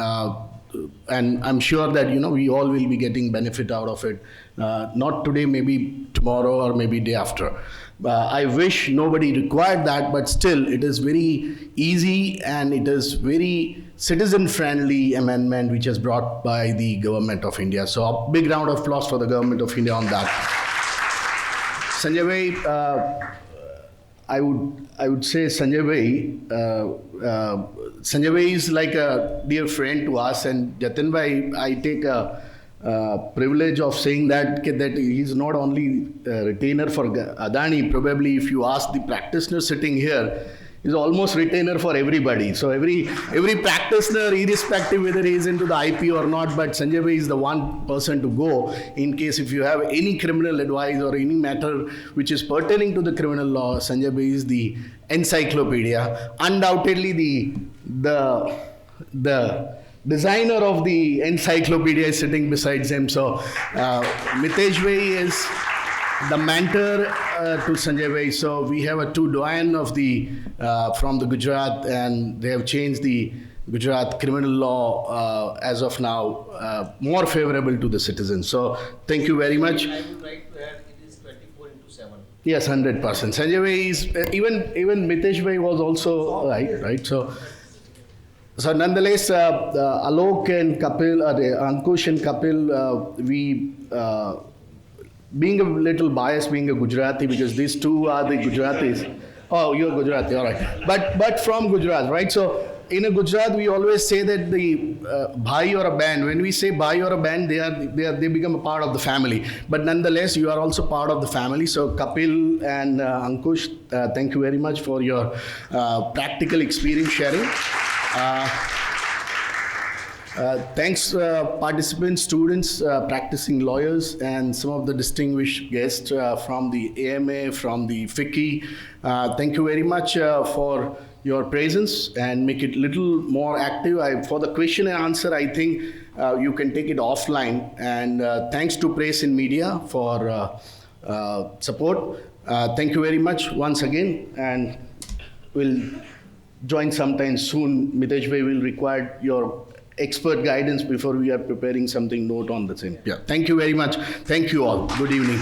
I'm sure that we all will be getting benefit out of it. Not today, maybe tomorrow, or maybe day after. I wish nobody required that, but still, it is very easy and it is very citizen-friendly amendment which is brought by the government of India. So, a big round of applause for the government of India on that. Sanjay bhai, I would say Sanjay bhai is like a dear friend to us, and Jatin bhai, I take a privilege of saying that he's not only a retainer for Adani. Probably, if you ask the practitioner sitting here, he's almost retainer for everybody. So every practitioner, irrespective whether he is into the IP or not, but Sanjay bhai is the one person to go in case if you have any criminal advice or any matter which is pertaining to the criminal law. Sanjay bhai is the encyclopedia. Undoubtedly, the designer of the encyclopedia is sitting beside him. So Mitesh bhai is the mentor to Sanjay bhai. So we have a two doyen of from the Gujarat, and they have changed the Gujarat criminal law as of now more favorable to the citizens. So thank you very much. I would like to add it is 24/7. Yes, 100%. Sanjay bhai is even Mitesh bhai was also right. So nonetheless, Alok and Kapil, Ankush and Kapil, we being a little biased, being a Gujarati, because these two are the Gujaratis. Oh, you're Gujarati, all right. But from Gujarat, right? So in a Gujarat, we always say that the bhai or a band. When we say bhai or a band, they become a part of the family. But nonetheless, you are also part of the family. So Kapil and Ankush, thank you very much for your practical experience sharing. Thanks, participants, students, practicing lawyers, and some of the distinguished guests from the AMA, from the FICCI. Thank you very much for your presence and make it a little more active. For the question and answer, I think you can take it offline. And thanks to Press and Media for support. Thank you very much once again, and we'll join sometime soon. Mitesh bhai will require your expert guidance before we are preparing something note on the same. Yeah. Thank you very much. Thank you all. Good evening.